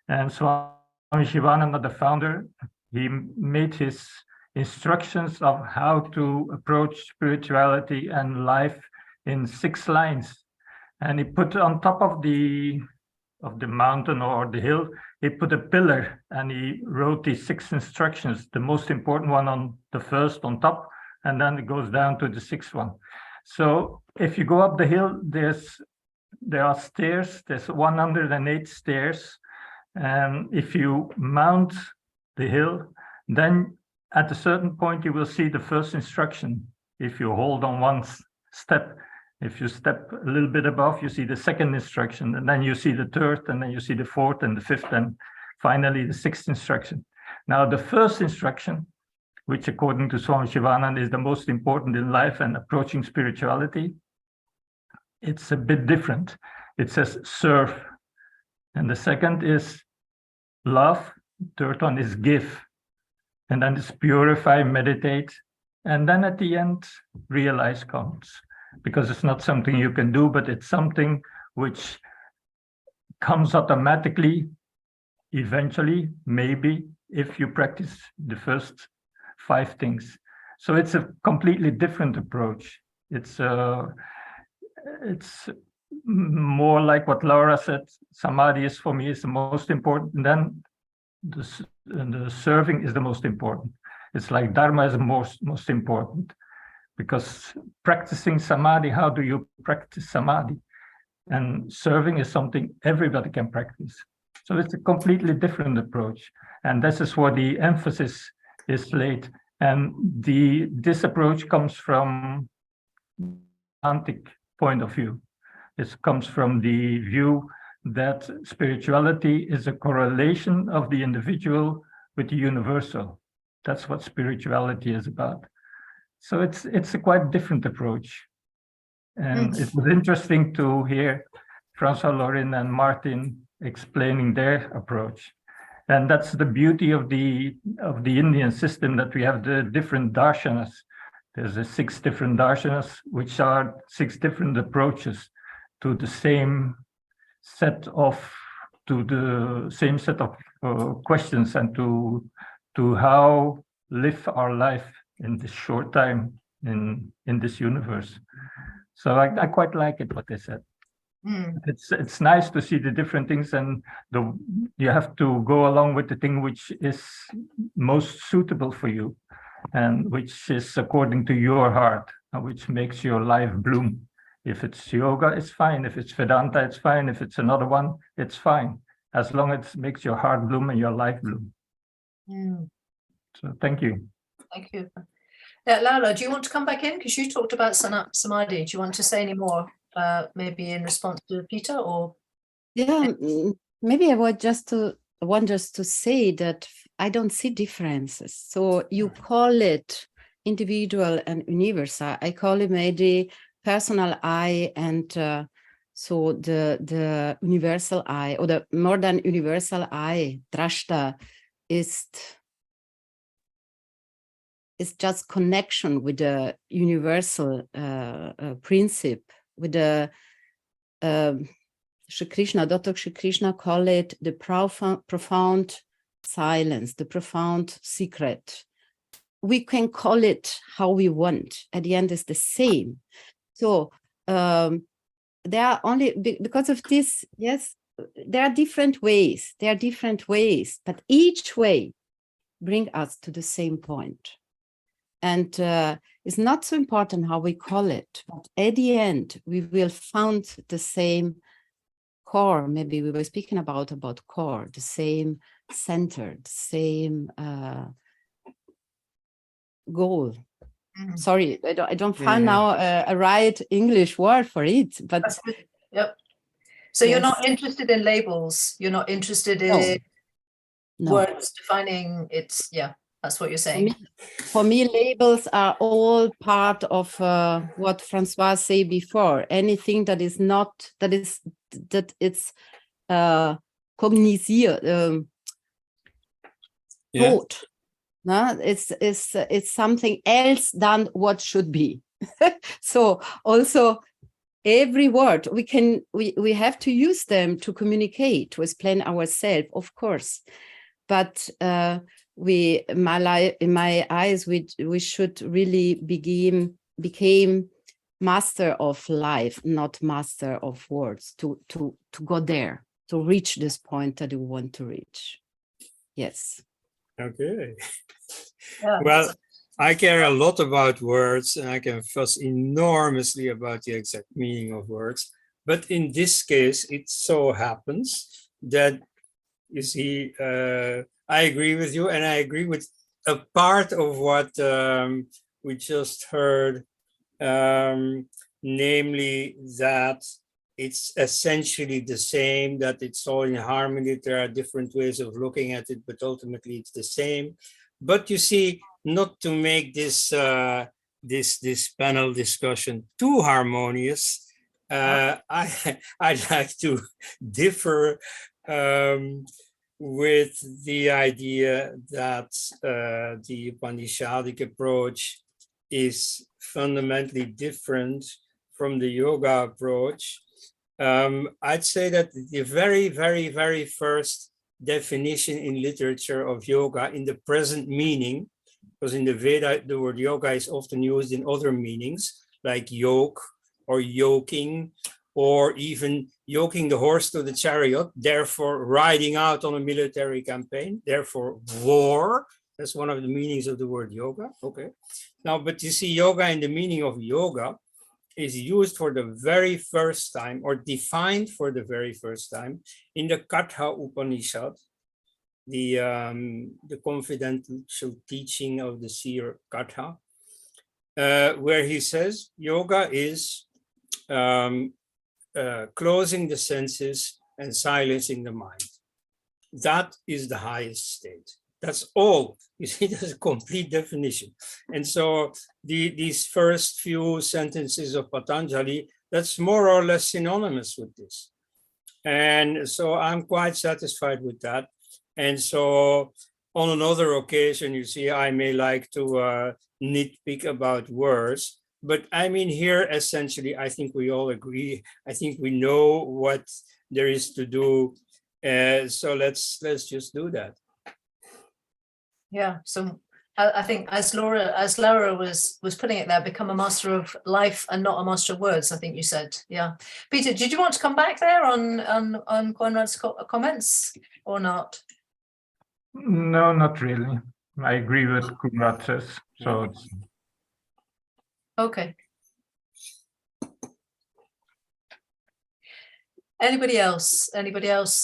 And Swami Shivananda, the founder, he made his instructions of how to approach spirituality and life in 6 lines. And he put on top of the mountain or the hill, he put a pillar, and he wrote these 6 instructions, the most important one on the first on top, and then it goes down to the 6th one. So if you go up the hill, there are stairs, there's 108 stairs. And if you mount the hill, then at a certain point, you will see the first instruction. If you hold on one step, if you step a little bit above, you see the second instruction, and then you see the third, and then you see the fourth and the fifth, and finally the 6th instruction. Now, the first instruction, which according to Swami Shivananda is the most important in life and approaching spirituality, it's a bit different. It says serve. And the second is love. Third one is give. And then it's purify, meditate. And then at the end, realize comes. Because it's not something you can do, but it's something which comes automatically, eventually, maybe, if you practice the first 5 things. So it's a completely different approach. It's more like what Laura said. Samadhi is, for me, is the most important. And then the serving is the most important. It's like Dharma is the most important, because practicing Samadhi, how do you practice Samadhi? And serving is something everybody can practice. So it's a completely different approach. And this is where the emphasis is laid. And this approach comes from Vedantic point of view. It comes from the view that spirituality is a correlation of the individual with the universal. That's what spirituality is about. So it's a quite different approach. And it was interesting to hear Francois Lorin and Martin explaining their approach. And that's the beauty of the Indian system, that we have the different darshanas. There's the 6 different darshanas, which are 6 different approaches to the same set of questions, and to how live our life in this short time in this universe. So I quite like it, what they said. It's nice to see the different things, and you have to go along with the thing which is most suitable for you, and which is according to your heart, and which makes your life bloom. If it's yoga, it's fine. If it's Vedanta, it's fine. If it's another one, it's fine, as long as it makes your heart bloom and your life bloom. So thank you.
Thank you. Laura, do you want to come back in? Because you talked about Samadhi. Do you want to say any more, maybe in response to Peter, or?
Yeah, maybe I want just to say that I don't see differences. So you call it individual and universal. I call it maybe personal I, and so the universal I, or the more than universal I, Drashta, is just connection with the universal principle, with the Shri Krishna, Dr. Shri Krishna call it the profound silence, the profound secret. We can call it how we want. At the end, it's the same. So there are only, because of this, yes, there are different ways. There are different ways, but each way bring us to the same point. And it's not so important how we call it, but at the end, we will find the same core. Maybe we were speaking about core, the same center, the same goal. Sorry, I don't find now a right English word for it, but
yep. So you're not interested in labels. You're not interested in
No.
words defining it's, yeah, that's what you're saying.
For me, labels are all part of what Francois said before. Anything that is not, that it's cognisiert, thought. No, it's something else than what should be. So also every word we have to use them to communicate, to explain ourselves, of course. But in my eyes, we should really became master of life, not master of words, to go there, to reach this point that we want to reach. Yes.
Okay.
Yeah.
Well, I care a lot about words, and I can fuss enormously about the exact meaning of words. But in this case, it so happens that, you see, I agree with you, and I agree with a part of what we just heard, namely that it's essentially the same, that it's all in harmony. There are different ways of looking at it, but ultimately it's the same. But you see, not to make this this panel discussion too harmonious, I'd like to differ with the idea that the Upanishadic approach is fundamentally different from the yoga approach. I'd say that the very, very, very first definition in literature of yoga in the present meaning because in the Veda, the word yoga is often used in other meanings, like yoke or yoking, or even yoking the horse to the chariot, therefore riding out on a military campaign, therefore war. That's one of the meanings of the word yoga. Okay. Now, but you see, yoga in the meaning of yoga is used for the very first time, or defined for the very first time, in the Katha Upanishad, the confidential teaching of the seer Katha, where he says yoga is closing the senses and silencing the mind. That is the highest state. That's all. You see, that's a complete definition. And so these first few sentences of Patanjali, that's more or less synonymous with this. And so I'm quite satisfied with that. And so on another occasion, you see, I may like to nitpick about words, but I mean here, essentially, I think we all agree. I think we know what there is to do. So let's just do that.
Yeah, so I think as Laura was putting it there, become a master of life and not a master of words, I think you said. Yeah. Peter, did you want to come back there on Conrad's comments or not?
No, not really. I agree with Conrad says. So it's
Okay. Anybody else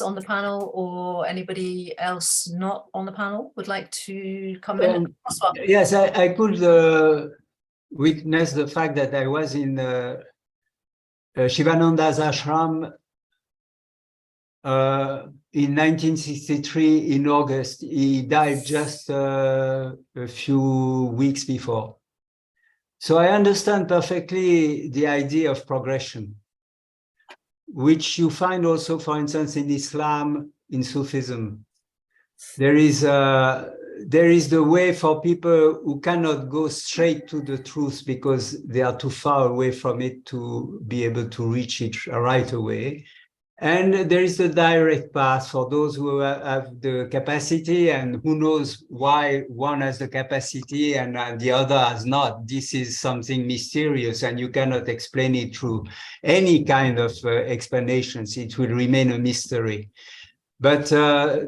on the panel, or anybody else not on the panel would like to come in?
Yes, I could witness the fact that I was in Shivananda's ashram in 1963 in August. He died just a few weeks before. So I understand perfectly the idea of progression, which you find also, for instance, in Islam, in Sufism. There is the way for people who cannot go straight to the truth because they are too far away from it to be able to reach it right away. And there is the direct path for those who have the capacity, and who knows why one has the capacity and the other has not. This is something mysterious, and you cannot explain it through any kind of explanations. It will remain a mystery. But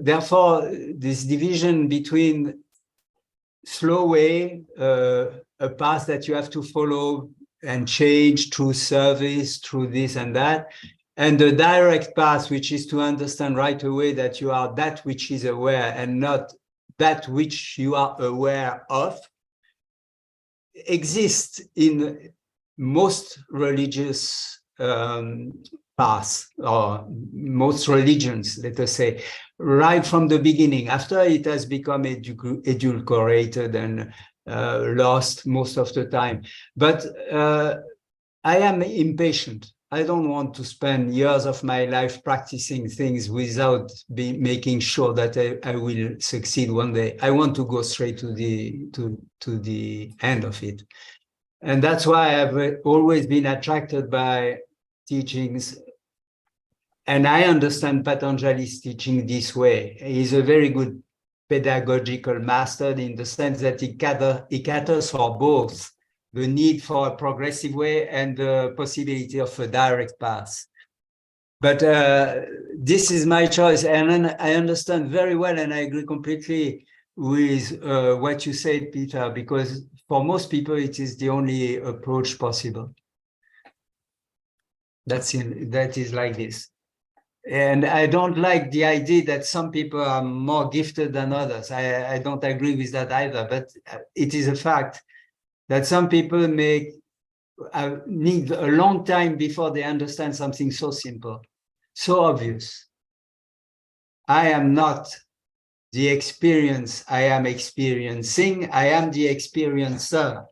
therefore, this division between slow way, a path that you have to follow and change through service, through this and that, and the direct path, which is to understand right away that you are that which is aware and not that which you are aware of, exists in most religious paths, or most religions, let us say, right from the beginning. After it has become adulterated and lost most of the time. But I am impatient. I don't want to spend years of my life practicing things without making sure that I will succeed one day. I want to go straight to the end of it. And that's why I've always been attracted by teachings. And I understand Patanjali's teaching this way. He's a very good pedagogical master in the sense that he caters for both the need for a progressive way and the possibility of a direct path. But this is my choice, and I understand very well, and I agree completely with what you said, Peter, because for most people, it is the only approach possible. That is like this. And I don't like the idea that some people are more gifted than others. I don't agree with that either, but it is a fact that some people need a long time before they understand something so simple, so obvious. I am not the experience I am experiencing. I am the experiencer.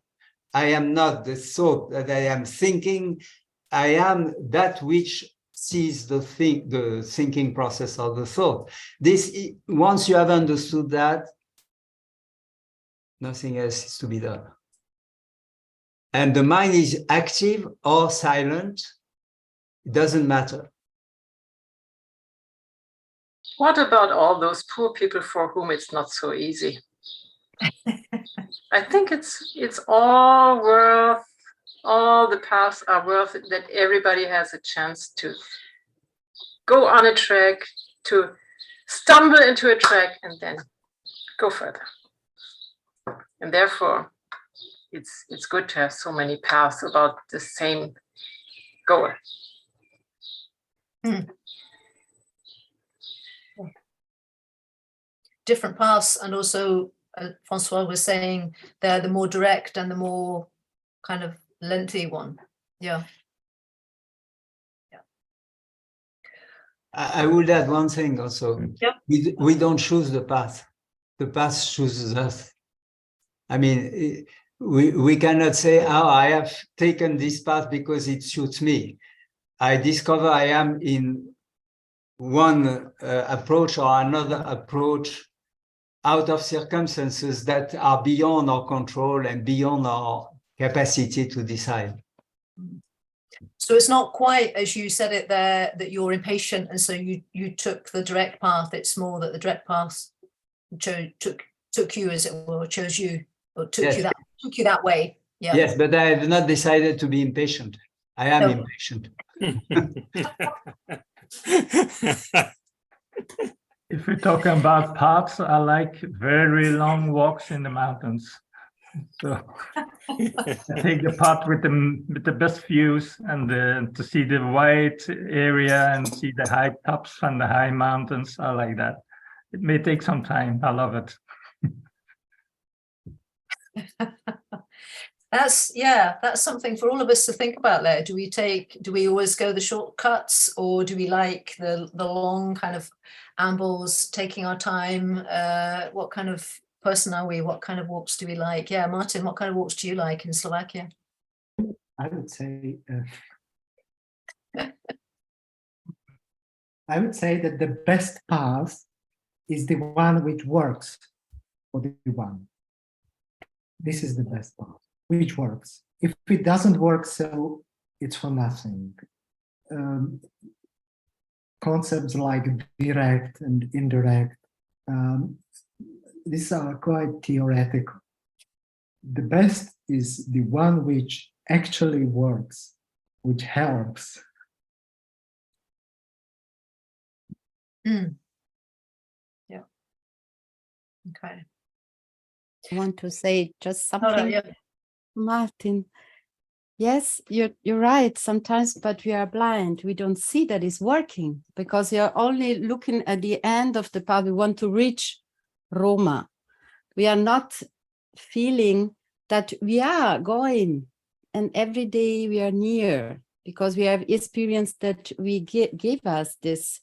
I am not the thought that I am thinking. I am that which sees the thinking process of the thought. Once you have understood that, nothing else is to be done. And the mind is active or silent, it doesn't matter.
What about all those poor people for whom it's not so easy? I think it's all worth, all the paths are worth it, that everybody has a chance to go on a track, to stumble into a track and then go further. And therefore, it's good to have so many paths about the same goal.
Different paths, and also Francois was saying they're the more direct and the more kind of lengthy one. Yeah.
I would add one thing also.
Yep.
We don't choose the path. The path chooses us. I mean, we cannot say, oh, I have taken this path because it suits me. I discover I am in one approach or another approach out of circumstances that are beyond our control and beyond our capacity to decide.
So it's not quite as you said it there, that you're impatient and so you took the direct path. It's more that the direct path took you, as it were, chose you, or took you that way. Yeah.
Yes, but I have not decided to be impatient. I am
No.
impatient.
If we're talking about paths, I like very long walks in the mountains. So I take the path with the best views and to see the wide area and see the high tops and the high mountains. I like that. It may take some time. I love it.
That's something for all of us to think about there. Do we always go the shortcuts, or do we like the long kind of ambles, taking our time? What kind of person are we? What kind of walks do we like? Yeah, Martin, what kind of walks do you like in Slovakia?
I would say that the best path is the one which works for the one. This is the best path, which works. If it doesn't work, so it's for nothing. Concepts like direct and indirect, these are quite theoretical. The best is the one which actually works, which helps.
Yeah. Okay.
I want to say just something,
yeah.
Martin. Yes, you're right sometimes, but we are blind. We don't see that it's working because you're only looking at the end of the path. We want to reach Roma. We are not feeling that we are going, and every day we are near, because we have experienced that we give us this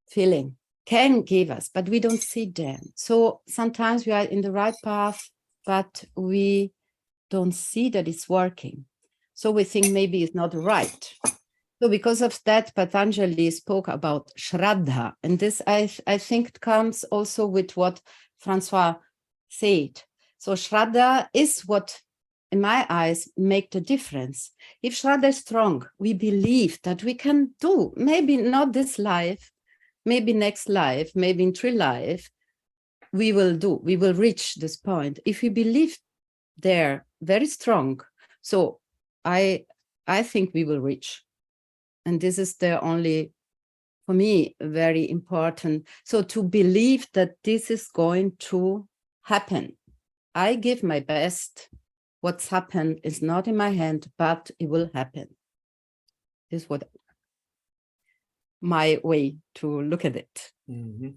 feeling, can give us, but we don't see them. So sometimes we are in the right path, but we don't see that it's working. So we think maybe it's not right. So because of that, Patanjali spoke about Shraddha. And this, I think, comes also with what Francois said. So Shraddha is what, in my eyes, make the difference. If Shraddha is strong, we believe that we can do, maybe not this life, maybe next life, maybe in 3 lives, we will reach this point. If we believe there very strong, so I think we will reach. And this is the only, for me, very important. So to believe that this is going to happen. I give my best. What's happened is not in my hand, but it will happen. This is what my way to look at it.
Mhm.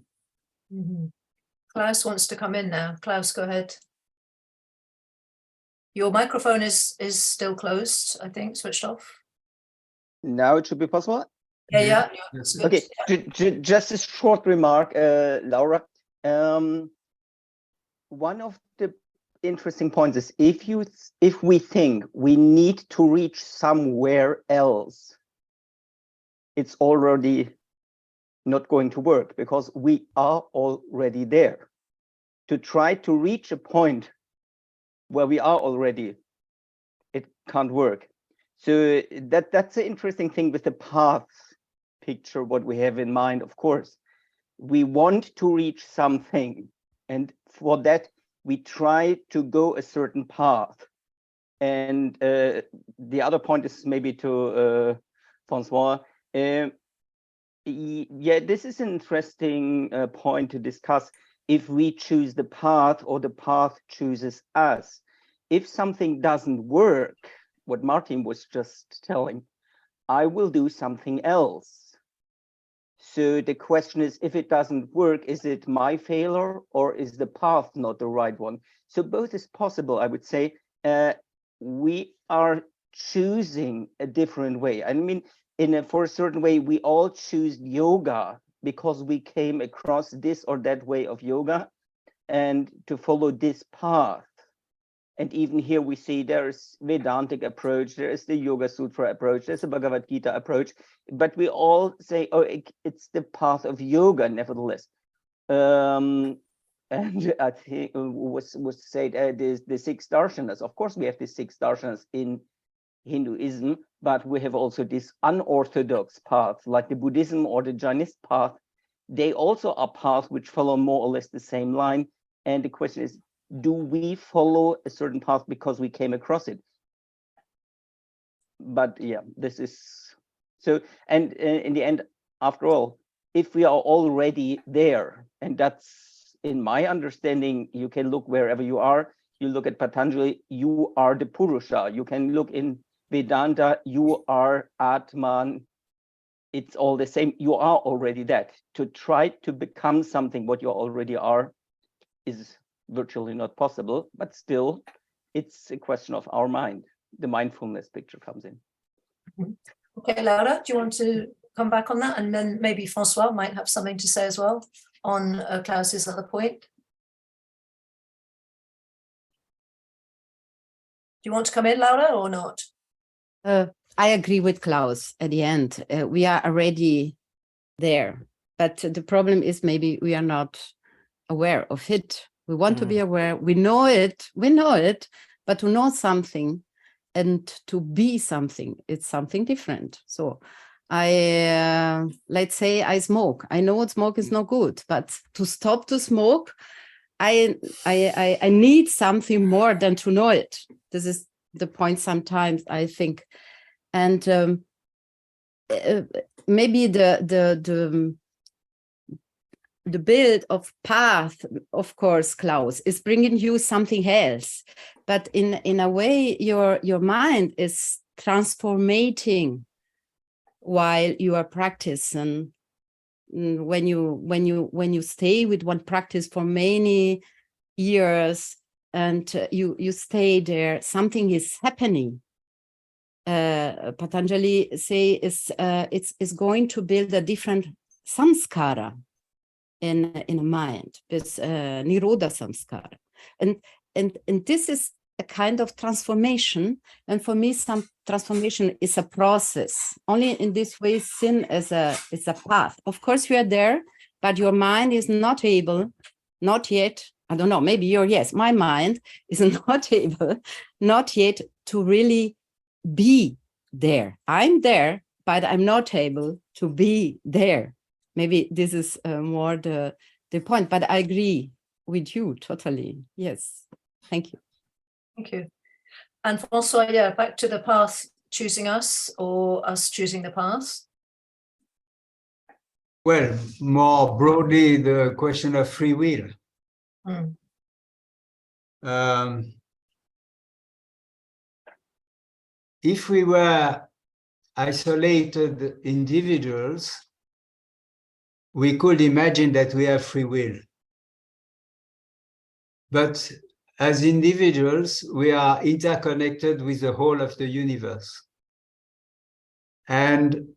Mm-hmm. Klaus wants to come in now. Klaus, go ahead. Your microphone is still closed, I think, switched off.
Now it should be possible.
Yeah.
Yes.
Good.
Okay, just a short remark, Laura. One of the interesting points is if we think we need to reach somewhere else, it's already not going to work because we are already there. To try to reach a point where we are already, it can't work. So that's the interesting thing with the path picture, what we have in mind, of course. We want to reach something, and for that, we try to go a certain path. And the other point is maybe to Francois. Yeah, this is an interesting point to discuss. If we choose the path or the path chooses us. If something doesn't work, what Martin was just telling, I will do something else. So the question is, if it doesn't work, is it my failure or is the path not the right one? So both is possible, I would say. We are choosing a different way. I mean, for a certain way, we all choose yoga because we came across this or that way of yoga and to follow this path. And even here we see there's Vedantic approach, there is the Yoga Sutra approach, there's the Bhagavad Gita approach, but we all say, oh, it's the path of yoga, nevertheless. And I think was said the 6 darshanas. Of course, we have the 6 darshanas in Hinduism, but we have also this unorthodox path, like the Buddhism or the Jainist path. They also are paths which follow more or less the same line. And the question is, do we follow a certain path because we came across it? But yeah, this is so. And in the end, after all, if we are already there, and that's in my understanding, you can look wherever you are. You look at Patanjali, you are the Purusha. You can look in Vedanta, you are Atman. It's all the same. You are already that. To try to become something what you already are is virtually not possible, but still it's a question of our mind. The mindfulness picture comes in.
Okay, Laura, do you want to come back on that? And then maybe Francois might have something to say as well on Klaus's other point. Do you want to come in, Laura, or not?
I agree with Klaus at the end. We are already there, but the problem is maybe we are not aware of it. We want to be aware. We know it, but to know something and to be something, it's something different. So let's say I smoke. I know smoke is not good, but to stop to smoke, I need something more than to know it. This is the point sometimes, I think. And maybe the build of path, of course, Klaus, is bringing you something else, but in a way your mind is transformating while you are practicing. When you stay with one practice for many years and you stay there, something is happening. Patanjali say it's going to build a different samskara in a mind, this nirodha samskara, and this is a kind of transformation. And for me, some transformation is a process. Only in this way, sin is a path. Of course, you are there, but your mind is not able, not yet. I don't know. Maybe you're yes. My mind is not able, not yet, to really be there. I'm there, but I'm not able to be there. Maybe this is more the point, but I agree with you totally. Yes, thank you.
Thank you. And Francois, yeah, back to the path choosing us or us choosing the path.
Well, more broadly, the question of free will. If we were isolated individuals, we could imagine that we have free will. But as individuals, we are interconnected with the whole of the universe. And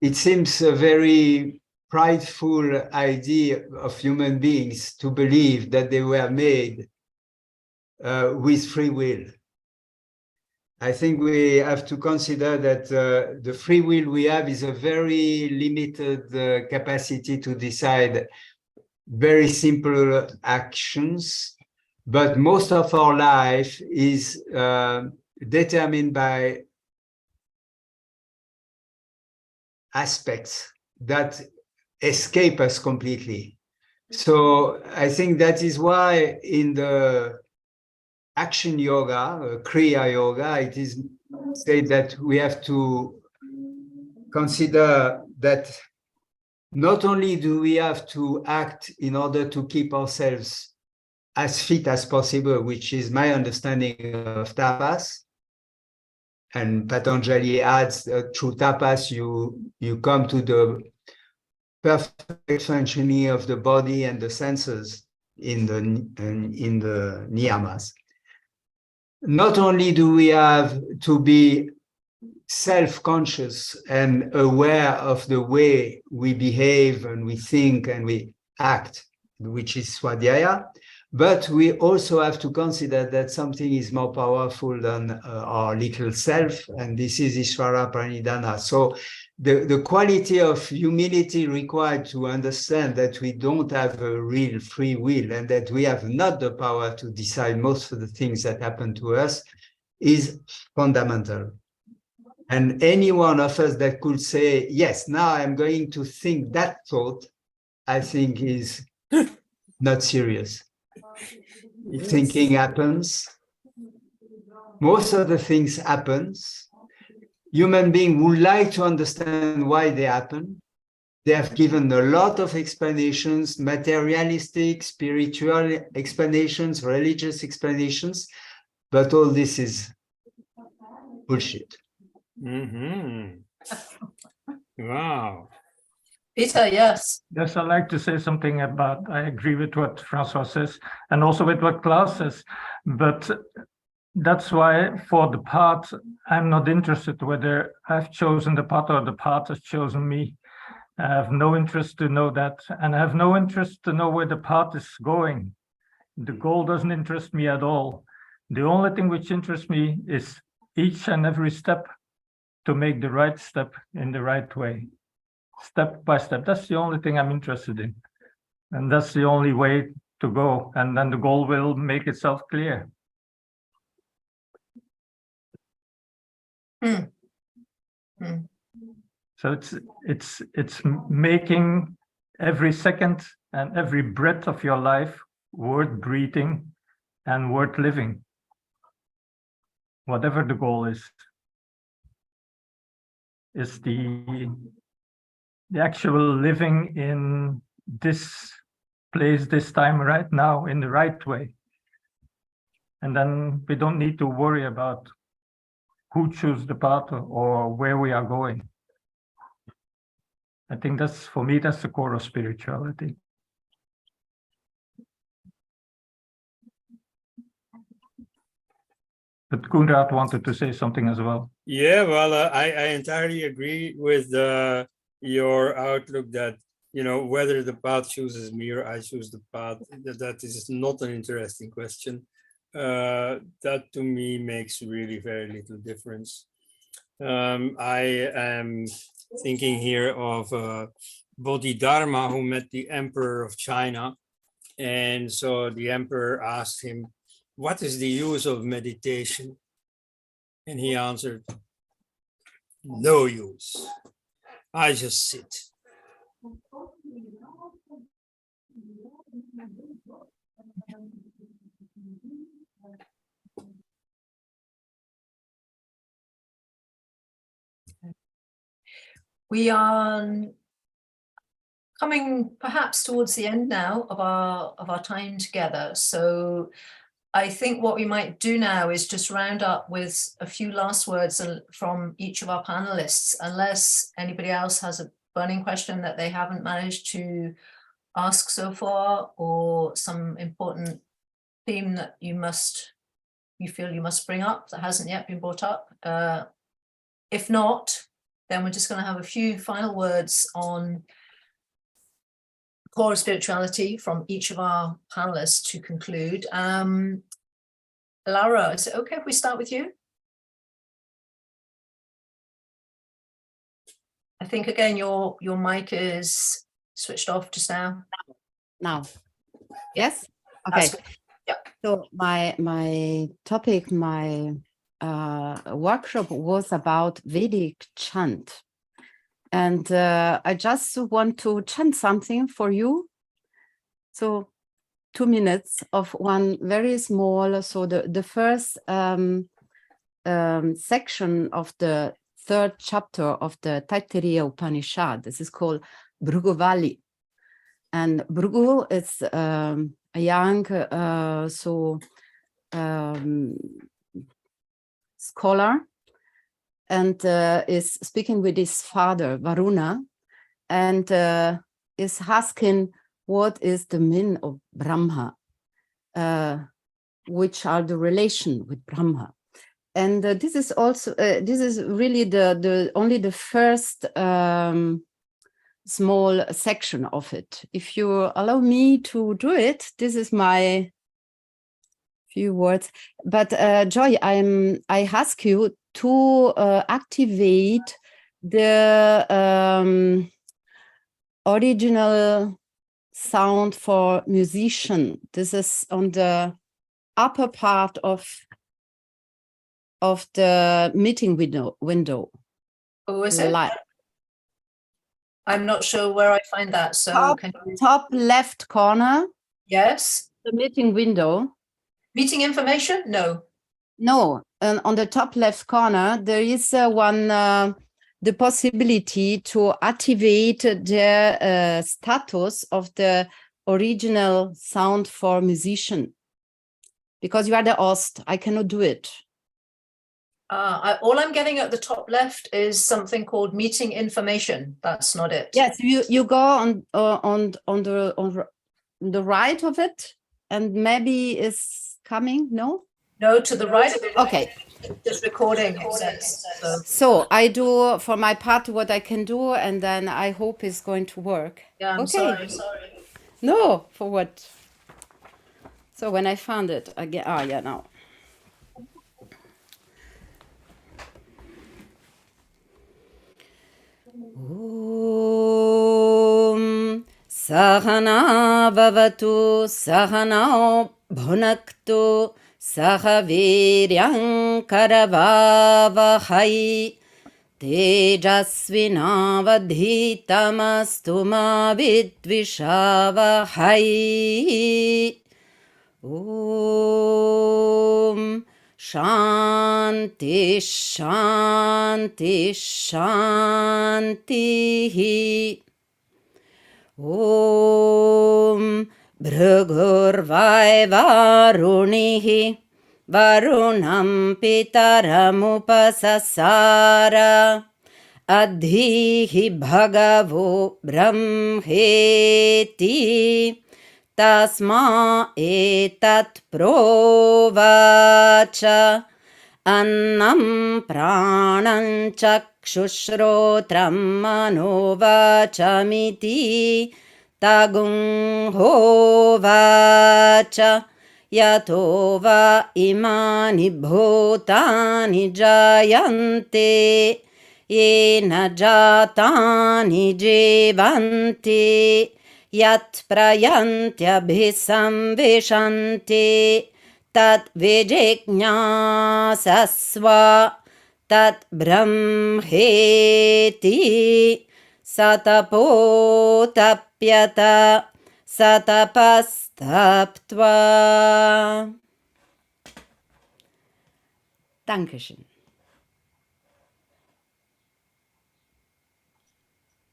it seems a very prideful idea of human beings to believe that they were made with free will. I think we have to consider that the free will we have is a very limited capacity to decide very simple actions, but most of our life is determined by aspects that escape us completely. So I think that is why in the action yoga, Kriya yoga, it is said that we have to consider that not only do we have to act in order to keep ourselves as fit as possible, which is my understanding of tapas, and Patanjali adds through tapas, you come to the perfect functioning of the body and the senses in the niyamas. Not only do we have to be self-conscious and aware of the way we behave and we think and we act, which is Swadhyaya, but we also have to consider that something is more powerful than our little self, and this is Ishvara Pranidhana. So the quality of humility required to understand that we don't have a real free will and that we have not the power to decide most of the things that happen to us is fundamental. And any one of us that could say, yes, now I'm going to think that thought, I think is not serious.
Yes.
Thinking happens. Most of the things happens. Human beings would like to understand why they happen. They have given a lot of explanations, materialistic, spiritual explanations, religious explanations, but all this is bullshit.
Mm-hmm. Wow.
Peter, yes.
Yes, I'd like to say something about, I agree with what Francois says and also with what Klaus says, but that's why for the path, I'm not interested whether I've chosen the path or the path has chosen me. I have no interest to know that, and I have no interest to know where the path is going. The goal doesn't interest me at all. The only thing which interests me is each and every step to make the right step in the right way. Step by step. That's the only thing I'm interested in. And that's the only way to go. And then the goal will make itself clear.
Hmm. Hmm.
So it's making every second and every breath of your life worth breathing and worth living. Whatever the goal is the actual living in this place, this time, right now, in the right way. And then we don't need to worry about who chooses the path or where we are going. I think that's, for me, that's the core of spirituality. But Konrad wanted to say something as well.
Yeah, well, I entirely agree with your outlook that, you know, whether the path chooses me or I choose the path, that is not an interesting question. That to me makes really very little difference. I am thinking here of Bodhidharma, who met the Emperor of China. And so the Emperor asked him, what is the use of meditation? And he answered, no use. I just sit.
We are coming perhaps towards the end now of our time together. So I think what we might do now is just round up with a few last words from each of our panelists, unless anybody else has a burning question that they haven't managed to ask so far, or some important theme that you feel you must bring up that hasn't yet been brought up. If not, then we're just going to have a few final words on core spirituality from each of our panelists to conclude. Laura, is it okay if we start with you? I think again your mic is switched off just now.
Now, yes, okay.
Yeah.
So my topic, my workshop was about Vedic chant, and I just want to chant something for you. So 2 minutes of one very small, so the first section of the 3rd chapter of the Taittiriya Upanishad. This is called Bhruguvali. And Bhrigu is a young scholar, and is speaking with his father, Varuna, and is asking what is the meaning of Brahma, which are the relation with Brahma. And this is also, this is really only the first small section of it. If you allow me to do it, this is my few words. But Joy, I ask you to activate the original sound for musician. This is on the upper part of the meeting window.
Oh, is it? I'm not sure where I find that. So
Top left corner.
Yes.
The meeting window.
Meeting information? No.
No, and on the top left corner, there is the possibility to activate the status of the original sound for musician. Because you are the host, I cannot do it.
All I'm getting at the top left is something called meeting information. That's not it.
Yes, you go on the right of it, and maybe it's coming. No.
No, to the right of it.
Okay.
Just recording. It says,
so I do for my part what I can do, and then I hope it's going to work.
Yeah. I'm
okay.
sorry.
No, for what? So when I found it again. Ah, yeah, now. Om Sahana Bhavatu Sahana Bhunaktu Sahaviryam Karavavahai Tejasvinavadhitamastu ma vidvishavahai. Om Shanti Shanti Shanti. Om Bhrugurvai Varunihi Varunam Pitaramupasasara Adhihi Bhagavo Brahmheti Tasma etat provacha annam pranam chakshushrotram manovachamiti tagung hovacha yato va imani bhutani jayante yena jatani jevanti Yat prayantyabhisamvishanti tat vijeknyasasva tat brahmheti satapotapyata satapastaptva. Dankeschön.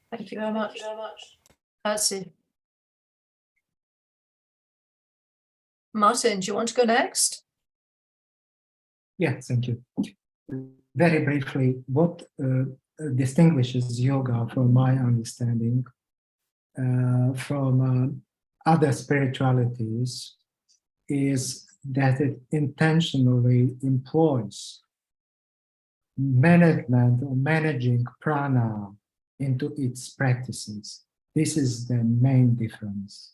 Thank you very much. That's it. Martin, do you want to go next?
Yeah, thank you. Very briefly, what distinguishes yoga, from my understanding, from other spiritualities is that it intentionally employs management or managing prana into its practices. This is the main difference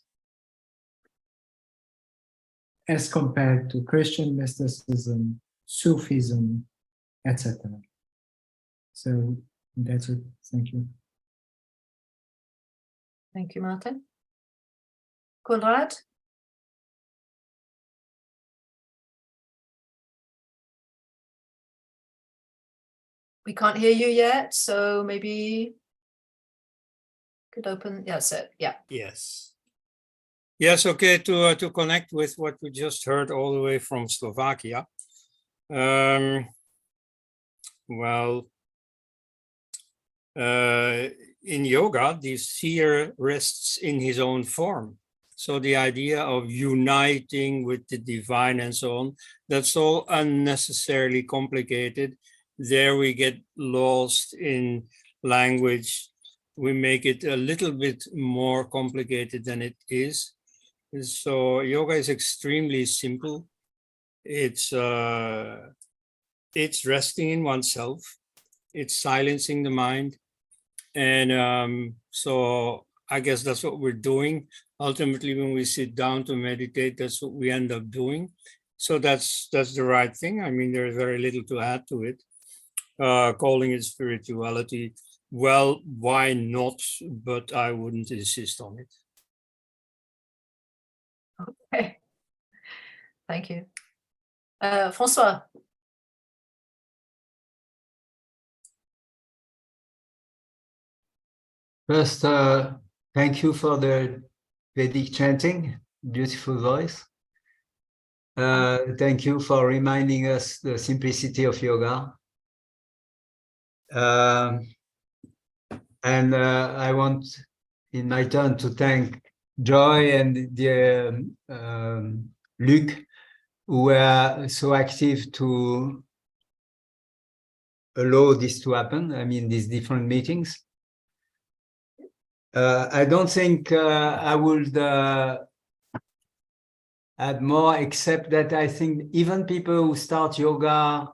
as compared to Christian mysticism, Sufism, etc. So that's it. Thank you.
Thank you, Martin. Konrad? We can't hear you yet, so maybe could open. Yeah, that's it. Yeah.
Yes. Yes, okay, to connect with what we just heard all the way from Slovakia. Well, in yoga, the seer rests in his own form. So the idea of uniting with the divine and so on, that's all unnecessarily complicated. There we get lost in language. We make it a little bit more complicated than it is. So yoga is extremely simple. It's resting in oneself. It's silencing the mind. And so I guess that's what we're doing. Ultimately, when we sit down to meditate, that's what we end up doing. So that's the right thing. I mean, there's very little to add to it. Calling it spirituality, well, why not? But I wouldn't insist on it.
Okay. Thank you. François.
First, thank you for the Vedic chanting, beautiful voice. Thank you for reminding us the simplicity of yoga. And I want, in my turn, to thank Joy and Luc, who were so active to allow this to happen. I mean, these different meetings. I don't think I would add more, except that I think even people who start yoga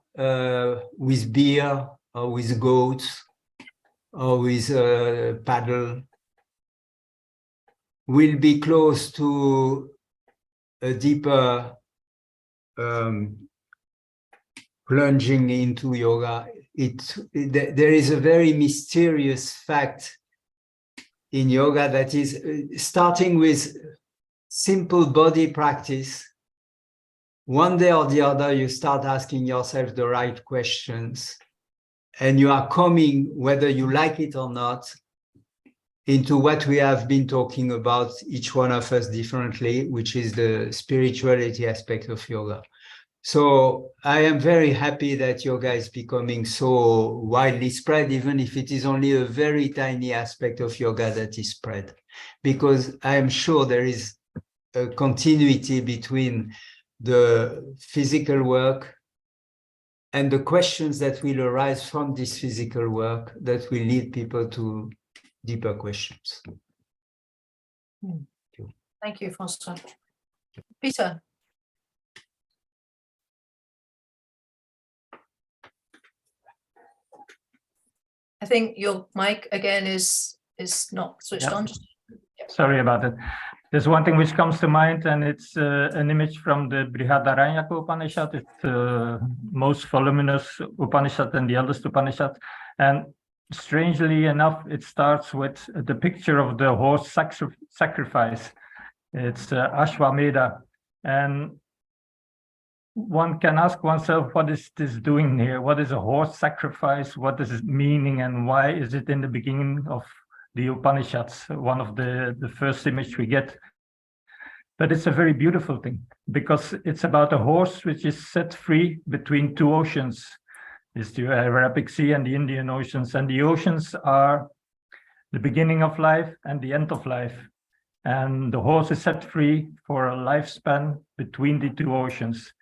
with beer or with goats or with paddle will be close to a deeper plunging into yoga. There is a very mysterious fact in yoga that is starting with simple body practice. One day or the other, you start asking yourself the right questions, and you are coming, whether you like it or not, into what we have been talking about, each one of us differently, which is the spirituality aspect of yoga. So I am very happy that yoga is becoming so widely spread, even if it is only a very tiny aspect of yoga that is spread, because I am sure there is a continuity between the physical work and the questions that will arise from this physical work that will lead people to deeper questions.
Thank you, François. Peter. I think your mic again is not switched on.
Sorry about that. There's one thing which comes to mind, and it's an image from the Brihadaranyaka Upanishad. It's the most voluminous Upanishad and the eldest Upanishad. And strangely enough, it starts with the picture of the horse sacrifice. It's Ashwamedha. And one can ask oneself, what is this doing here? What is a horse sacrifice? What is its meaning, and why is it in the beginning of the Upanishads, one of the first image we get? But it's a very beautiful thing, because it's about a horse which is set free between two oceans. It's the Arabic Sea and the Indian Oceans, and the oceans are the beginning of life and the end of life. And the horse is set free for a lifespan between the two oceans,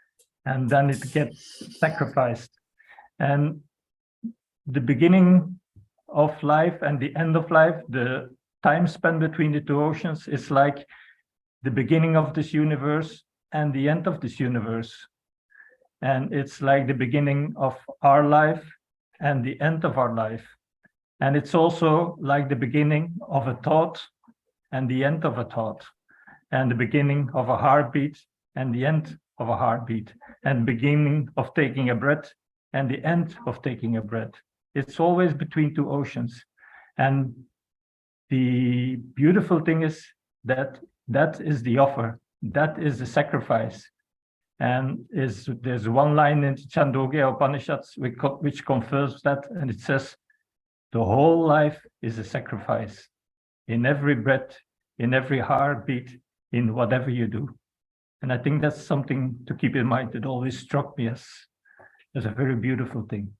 and then it gets sacrificed. And the beginning of life and the end of life, the time span between the two oceans, is like the beginning of this universe and the end of this universe. And it's like the beginning of our life and the end of our life. And it's also like the beginning of a thought and the end of a thought, and the beginning of a heartbeat and the end of a heartbeat, and beginning of taking a breath and the end of taking a breath. It's always between two oceans. And the beautiful thing is that that is the offer, that is the sacrifice. And there's one line in the Chandogya Upanishads which confirms that, and it says, the whole life is a sacrifice. In every breath, in every heartbeat, in whatever you do. And I think that's something to keep in mind. It always struck me as a very beautiful thing.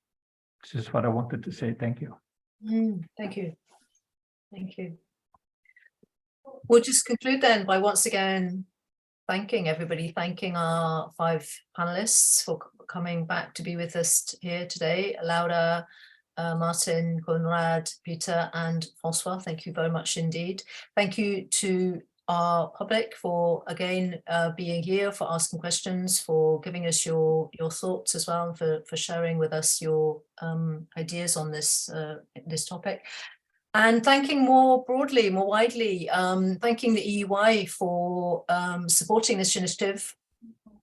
This is what I wanted to say. Thank you.
Thank you. Thank you. We'll just conclude then by once again thanking everybody, thanking our 5 panelists for coming back to be with us here today. Laura, Martin, Konrad, Peter and Francois, thank you very much indeed. Thank you to our public for again being here, for asking questions, for giving us your thoughts as well, for sharing with us your ideas on this this topic. And thanking more broadly, more widely, thanking the EUI for supporting this initiative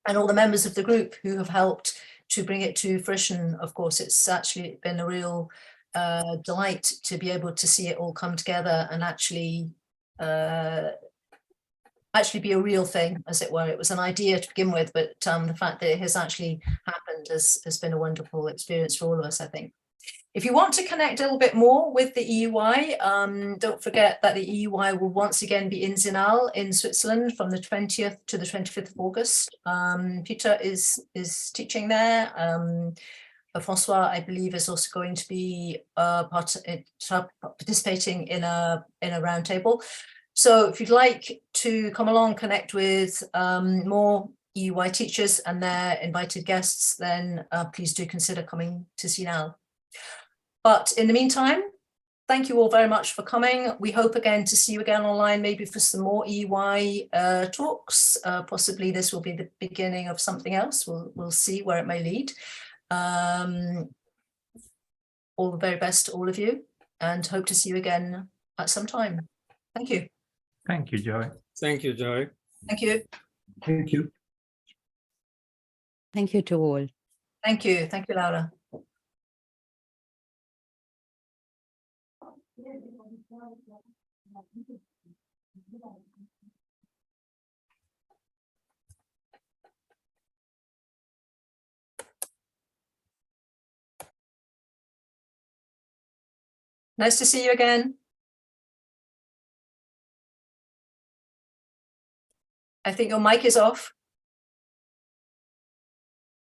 and all the members of the group who have helped to bring it to fruition. Of course, it's actually been a real delight to be able to see it all come together and actually be a real thing, as it were. It was an idea to begin with, but the fact that it has actually happened has been a wonderful experience for all of us, I think. If you want to connect a little bit more with the EUI, don't forget that the EUI will once again be in Zinal in Switzerland from the 20th to the 25th of August. Peter is teaching there. Francois, I believe, is also going to be participating in a roundtable. So if you'd like to come along, connect with more EUI teachers and their invited guests, then please do consider coming to Zinal. But in the meantime, thank you all very much for coming. We hope again to see you again online, maybe for some more EUI talks. Possibly this will be the beginning of something else. We'll see where it may lead. All the very best to all of you, and hope to see you again at some time. Thank you.
Thank you, Joy.
Thank you, Joy.
Thank you.
Thank you.
Thank you to all.
Thank you. Thank you, Laura. Nice to see you again. I think your mic is off.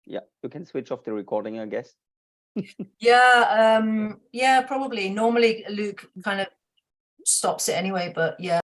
Yeah, you can switch off the recording, I guess.
Yeah, yeah, probably. Normally Luke kind of stops it anyway, but yeah.